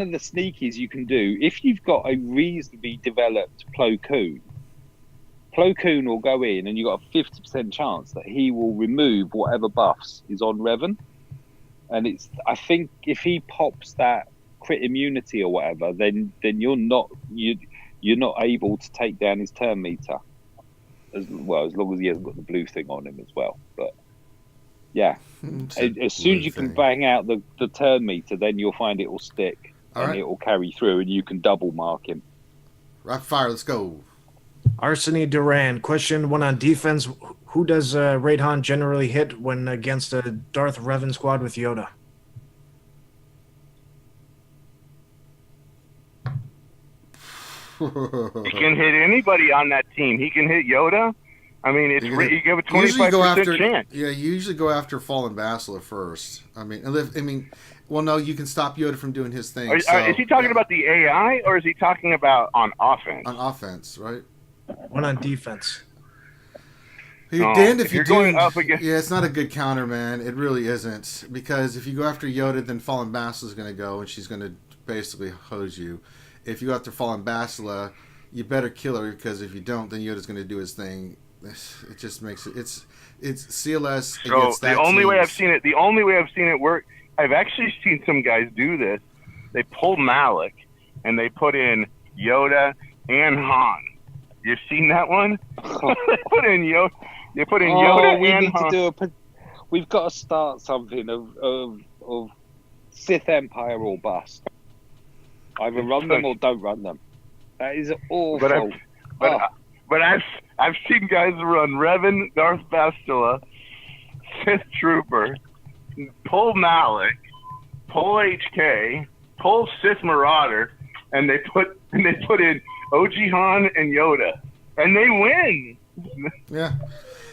of the sneakies you can do if you've got a reasonably developed Plo Koon will go in and you've got a 50% chance that he will remove whatever buffs is on Revan. And I think if he pops that crit immunity or whatever, then you're not able to take down his turn meter. As long as he hasn't got the blue thing on him as well. But yeah, as soon as you can bang out the turn meter, then you'll find it will stick and it will carry through, and you can double mark him. Rapid fire, let's go. Arseny Duran. Question, one on defense. Who does Raidhan generally hit when against a Darth Revan squad with Yoda? He can hit anybody on that team. He can hit Yoda. I mean, you give a 25% chance. Yeah, you usually go after Fallen Bastila first. Well, no, you can stop Yoda from doing his thing. Is he talking about the AI, or is he talking about on offense? On offense, right? One on defense. You're damned if you're you do. going up against. Yeah, it's not a good counter, man. It really isn't. Because if you go after Yoda, then Fallen Bastila is going to go, and she's going to basically hose you. If you go after Fallen Bastila, you better kill her, because if you don't, then Yoda's going to do his thing. It just makes it. It's CLS against that. The only way I've seen it work. I've actually seen some guys do this. They pulled Malik, and they put in Yoda and Han. You've seen that one? They put in Yoda. They put in Yoda we and need Han. to do we've got to start something of Sith Empire or bust. Either run them or don't run them. That is awful. But I've seen guys run Revan, Darth Bastila, Sith Trooper, pull Malik, pull HK, pull Sith Marauder, and they put in OG Han and Yoda, and they win. Yeah,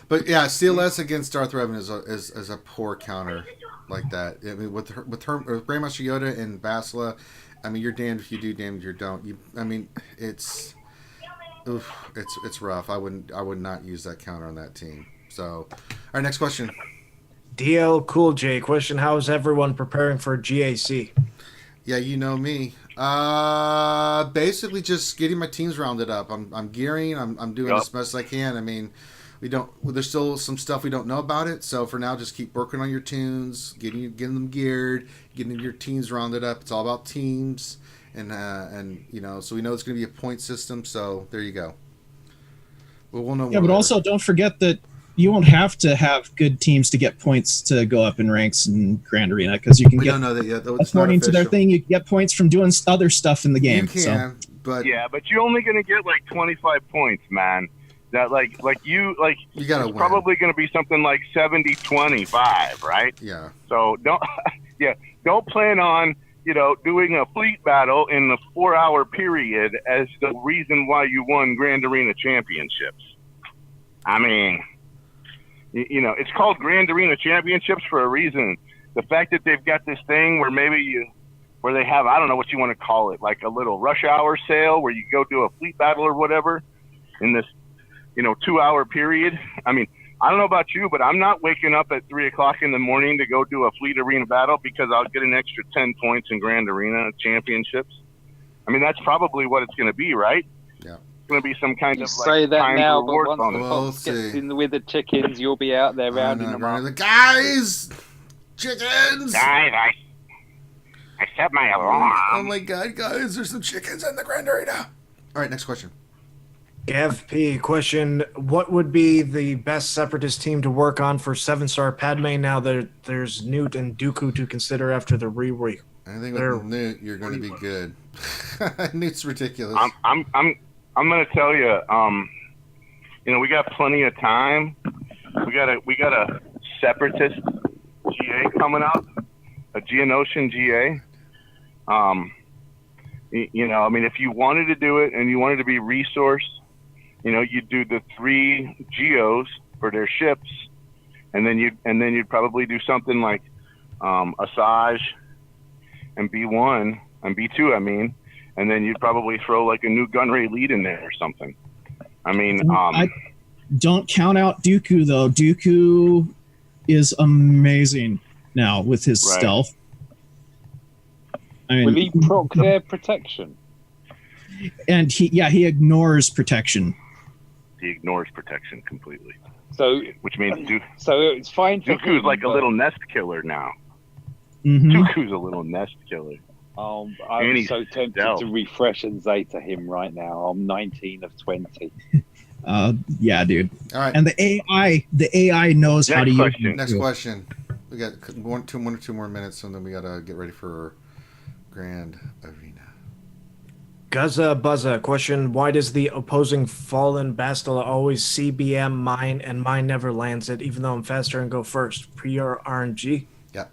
but yeah, CLS against Darth Revan is a poor counter like that. I mean, with Grandmaster Yoda and Bastila, I mean, you're damned if you do, damned if you don't. It's rough. I would not use that counter on that team. So, all right, next question. DL Cool J. Question, how is everyone preparing for GAC? Yeah, you know me. Basically just getting my teams rounded up. I'm gearing. I'm doing as best as I can. I mean, there's still some stuff we don't know about it. So for now, just keep working on your tunes, getting them geared, getting your teams rounded up. It's all about teams, and so we know it's going to be a point system. So there you go. We'll know more. Yeah, but also don't forget that you won't have to have good teams to get points to go up in ranks in Grand Arena, because you can don't know that yet. According to their thing, you get points from doing other stuff in the game. You can, but you're only going to get like 25 points, man. That you gotta it's win. Probably going to be something like 70-25, right? Yeah. So don't plan on doing a fleet battle in the 4-hour period as the reason why you won Grand Arena championships. I mean, it's called Grand Arena Championships for a reason. The fact that they've got this thing where where they have, I don't know what you want to call it, like a little rush hour sale where you go do a fleet battle or whatever in this 2-hour period. I mean, I don't know about you, but I'm not waking up at 3 o'clock in the morning to go do a Fleet Arena battle because I'll get an extra 10 points in Grand Arena championships. I mean, that's probably what it's going to be, right? Yeah. It's going to be some kind You of say that timed now, but reward once the bonus. We'll fox gets see. in with the chickens, you'll be out there rounding them up. Guys, chickens. Guys, I set my alarm. Oh my God, guys, there's some chickens in the Grand Arena. All right, next question. Gav P, question: what would be the best Separatist team to work on for 7-star Padme now that there's Newt and Dooku to consider after the re-week? I think with Newt, you're going to be good. Newt's ridiculous. I'm going to tell you, we got plenty of time. We got a Separatist GA coming out, a Geonosian GA. I mean, if you wanted to do it and you wanted to be resourced, you'd do the 3 Geos for their ships, and then you'd probably do something like Asajj and B1 and B2. I mean, and then you'd probably throw like a new Gunray lead in there or something. I mean, I don't count out Dooku though. Dooku is amazing now with his stealth. I mean, Will he proc their protection? And he ignores protection. He ignores protection completely. So, which means so it's fine for Dooku's him, like a but- little nest killer now. Mm-hmm. Dooku's a little nest killer. I'm And he's so tempted stealth. to refresh and Zeta him right now. I'm 19 of 20. Yeah, dude. All right. And the AI knows how to use it. Next question. We got one or two more minutes, and then we got to get ready for Grand Arena. Guzza Buzza, question: why does the opposing Fallen Bastila always CBM mine and mine never lands it, even though I'm faster and go first? Pure RNG? Yep.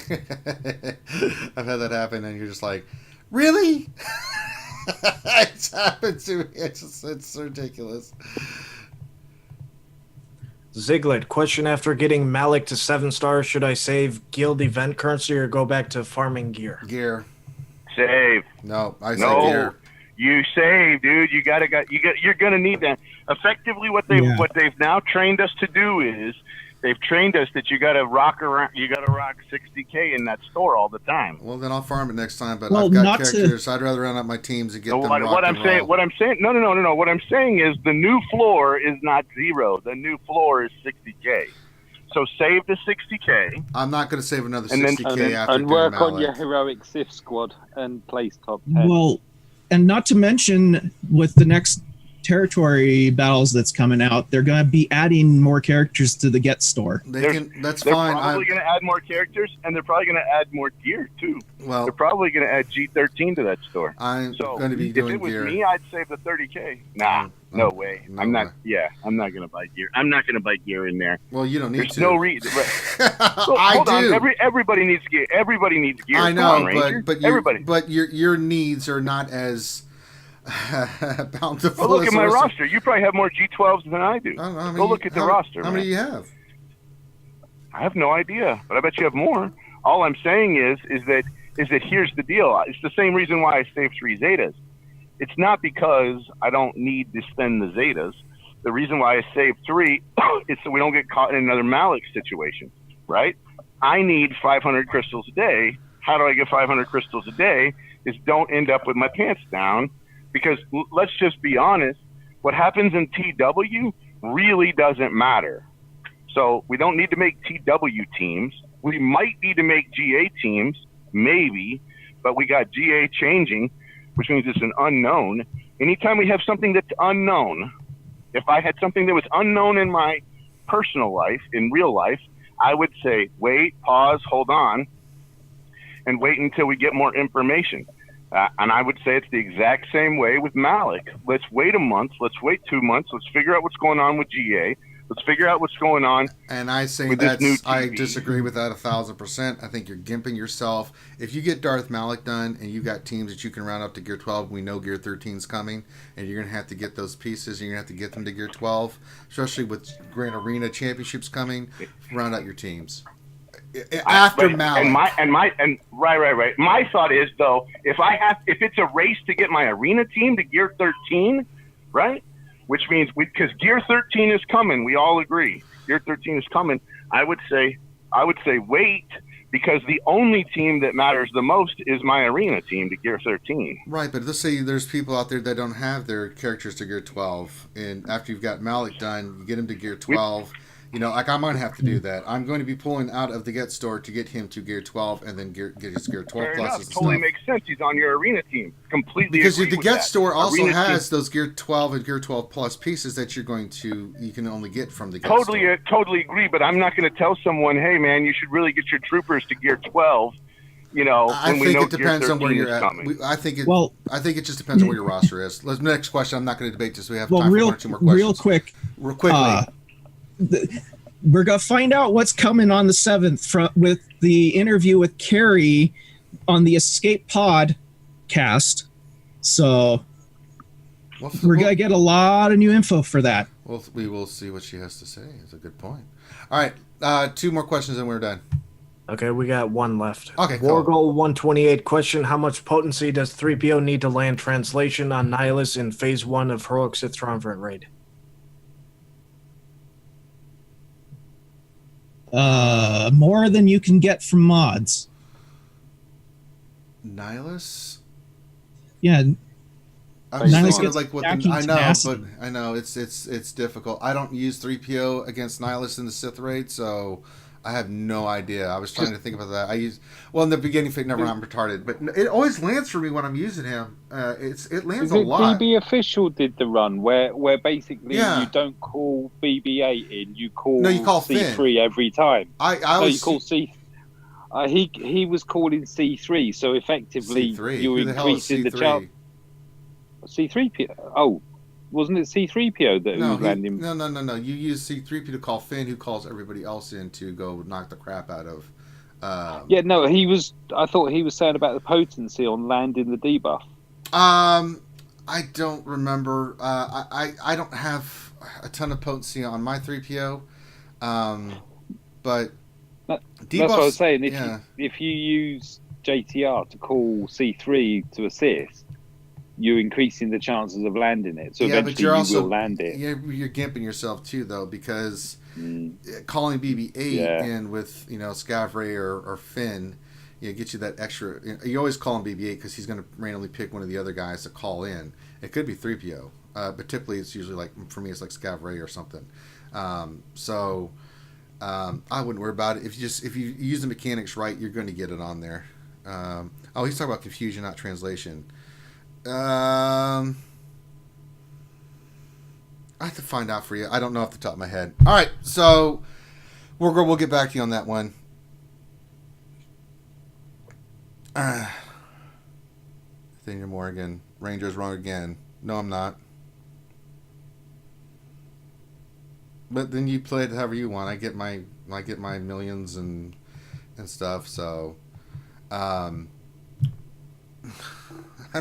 I've had that happen, and you're just like, really? It's happened to me. It's ridiculous. Ziglet, question: after getting Malik to 7 stars, should I save guild event currency or go back to farming gear? Gear. Save. No, I say No. gear. You save, dude. You're gonna need that. Effectively, what they've now trained us to do is they've trained us that you gotta rock 60K in that store all the time. Well, then I'll farm it next time. But Well, I've got not to- characters. I'd rather round up my teams and get So them what rock I'm and saying, roll. what I'm saying, no. What I'm saying is the new floor is not 0. The new floor is 60K. So save the 60K. I'm not going to save another And then- 60K after and doing work on Malik. your heroic Sith squad and place top 10. Well, and not to mention with the next territory battles that's coming out, they're going to be adding more characters to the Get store. That's They're fine. probably going to add more characters, and they're probably going to add more gear too. Well, they're probably going to add G13 to that store. I'm So going to be if doing it was gear. me, I'd save the 30K. Nah, no way. no I'm not. way. Yeah, I'm not going to buy gear. I'm not going to buy gear in there. Well, you don't need There's to. no reason. I Hold on. do. Everybody needs gear. Everybody needs gear. I Come know, on, Ranger. but everybody. your needs are not as bountiful. Well, look as at my the rest of- roster. You probably have more G12s than I do. I don't know, how Go many- look at the how- roster. How many man. do you have? I have no idea, but I bet you have more. All I'm saying is that here's the deal. It's the same reason why I save 3 Zetas. It's not because I don't need to spend the Zetas. The reason why I save 3 is so we don't get caught in another Malik situation, right? I need 500 crystals a day. How do I get 500 crystals a day? Is don't end up with my pants down, because let's just be honest, what happens in TW really doesn't matter. So we don't need to make TW teams. We might need to make GA teams, maybe, but we got GA changing, which means it's an unknown. Anytime we have something that's unknown, if I had something that was unknown in my personal life, in real life, I would say, wait, pause, hold on, and wait until we get more information. And I would say it's the exact same way with Malik. Let's wait a month. Let's wait 2 months. Let's figure out what's going on with GA. Let's figure out what's going on. And I say with this new I TV. disagree with that 1,000%. I think you're gimping yourself. If you get Darth Malik done and you got teams that you can round up to Gear 12, we know Gear 13's coming, and you're going to have to get those pieces, and you're going to have to get them to Gear 12, especially with Grand Arena Championships coming, round out your teams. After Malik. Right. My thought is, though, if it's a race to get my arena team to Gear 13, right? which means because Gear 13 is coming. We all agree. Gear 13 is coming. I would say wait, because the only team that matters the most is my arena team to Gear 13. Right, but let's say there's people out there that don't have their characters to Gear 12, and after you've got Malik done, you get him to Gear 12. Like I'm going to have to do that. I'm going to be pulling out of the Get store to get him to Gear 12 and then get his Gear 12 Fair pluses. enough. And Totally stuff. makes sense. He's on your arena team. Completely Because agree the with Get that. store also Arena has team. those Gear 12 and Gear 12 plus pieces that you can only get from the Get store. Totally agree, but I'm not going to tell someone, hey, man, you should really get your troopers to Gear 12. I when we think know it depends on where you're at. Coming. I think it just depends on where your roster is. Next question. I'm not going to debate this. We have time for one or two more questions. Real quickly. We're going to find out what's coming on the 7th with the interview with Carrie on the Escape Pod cast. So we're going to get a lot of new info for that. Well, we will see what she has to say. It's a good point. All right. 2 more questions and we're done. Okay, we got one left. Okay, cool. War Goal 128 question: how much potency does 3PO need to land translation on Nihilus in Phase 1 of Heroic Sith Triumvirate Raid? More than you can get from mods. Nihilus? Yeah. I'm Nihilus just gets like what stacking I know, tenacity. but I know it's difficult. I don't use 3PO against Nihilus in the Sith raid, so I have no idea. I was trying to think about that. In the beginning, never I'm retarded, but it always lands for me when I'm using him. It lands a lot. BB Official did the run where basically you don't call BB-8 in, you call C3 Finn. every time. You call C. He was calling C3, so effectively C3. you're increasing the chance. C3PO. Oh, wasn't it C3PO that was landing? No. You use C3PO to call Finn, who calls everybody else in to go knock the crap out of. I thought he was saying about the potency on landing the debuff. I don't remember. I don't have a ton of potency on my 3PO, but that's what I was saying. If you use JTR to call C3 to assist, you're increasing the chances of landing it. So eventually you will land it. You're gimping yourself too, though, because calling BB-8 in with Scav Ray or Finn, get you that extra. You always call him BB-8 because he's going to randomly pick one of the other guys to call in. It could be 3PO, but typically it's usually like for me it's like Scav Ray or something. I wouldn't worry about it. If you use the mechanics right, you're going to get it on there. He's talking about confusion, not translation. I have to find out for you. I don't know off the top of my head. All right, so we'll get back to you on that one. Nathaniel Morgan, Ranger's wrong again. No, I'm not. But then you play it however you want. I get my millions and stuff. So, I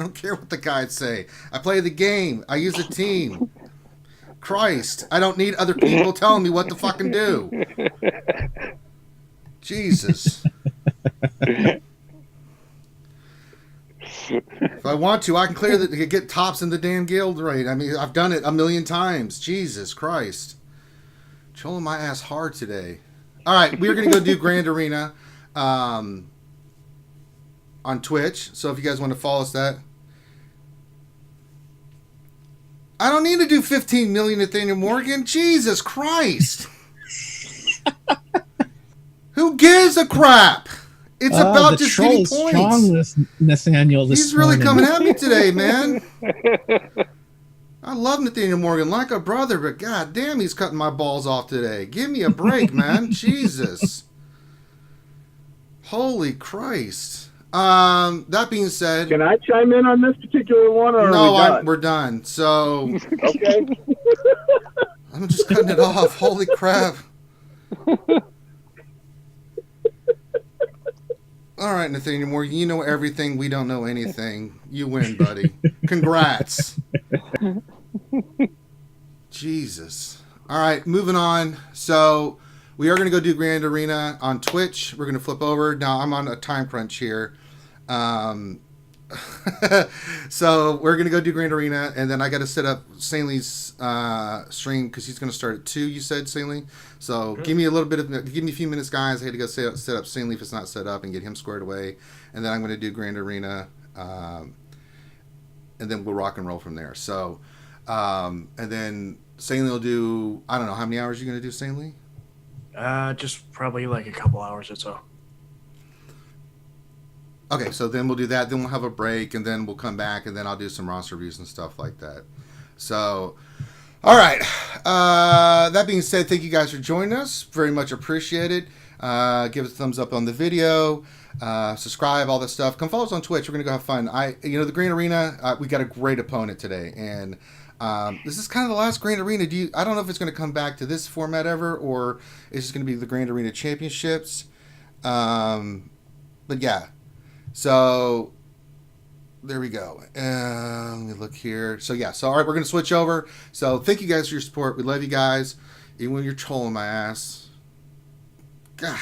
don't care what the guys say. I play the game. I use a team. Christ, I don't need other people telling me what to fucking do. Jesus. If I want to, I can get tops in the damn guild raid. I mean, I've done it a million times. Jesus Christ. Trolling my ass hard today. All right, we're going to go do Grand Arena on Twitch. So if you guys want to follow us that. I don't need to do 15 million, Nathaniel Morgan. Jesus Christ. Who gives a crap? It's about just getting points. Strong with Nathaniel this He's really morning. coming at me today, man. I love Nathaniel Morgan like a brother, but god damn, he's cutting my balls off today. Give me a break, man. Jesus. Holy Christ. That being said, can I chime in on this particular one, or no? We're done. So okay, I'm just cutting it off. Holy crap! All right, Nathaniel Moore, you know everything. We don't know anything. You win, buddy. Congrats. Jesus. All right, moving on. So we are going to go do Grand Arena on Twitch. We're going to flip over. Now I'm on a time crunch here. So we're gonna go do Grand Arena, and then I got to set up Stanley's stream because he's gonna start at 2. You said, Stanley. So give me a few minutes, guys. I had to go set up Stanley if it's not set up and get him squared away, and then I'm gonna do Grand Arena, and then we'll rock and roll from there. So, and then Stanley will do. I don't know how many hours you're gonna do, Stanley. Just probably like a couple hours or so. Okay, so then we'll do that. Then we'll have a break, and then we'll come back, and then I'll do some roster reviews and stuff like that. So, all right. That being said, thank you guys for joining us. Very much appreciated. Give us a thumbs up on the video. Subscribe, all that stuff. Come follow us on Twitch. We're gonna go have fun. The Grand Arena. We got a great opponent today, and this is kind of the last Grand Arena. I don't know if it's gonna come back to this format ever, or it's just gonna be the Grand Arena Championships. But yeah. So there we go. Let me look here. So yeah. So all right, we're gonna switch over. So thank you guys for your support. We love you guys, even when you're trolling my ass. God,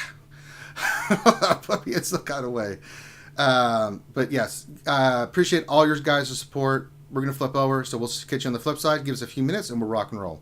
it still got away. But yes, appreciate all your guys' support. We're gonna flip over, so we'll catch you on the flip side. Give us a few minutes, and we'll rock and roll.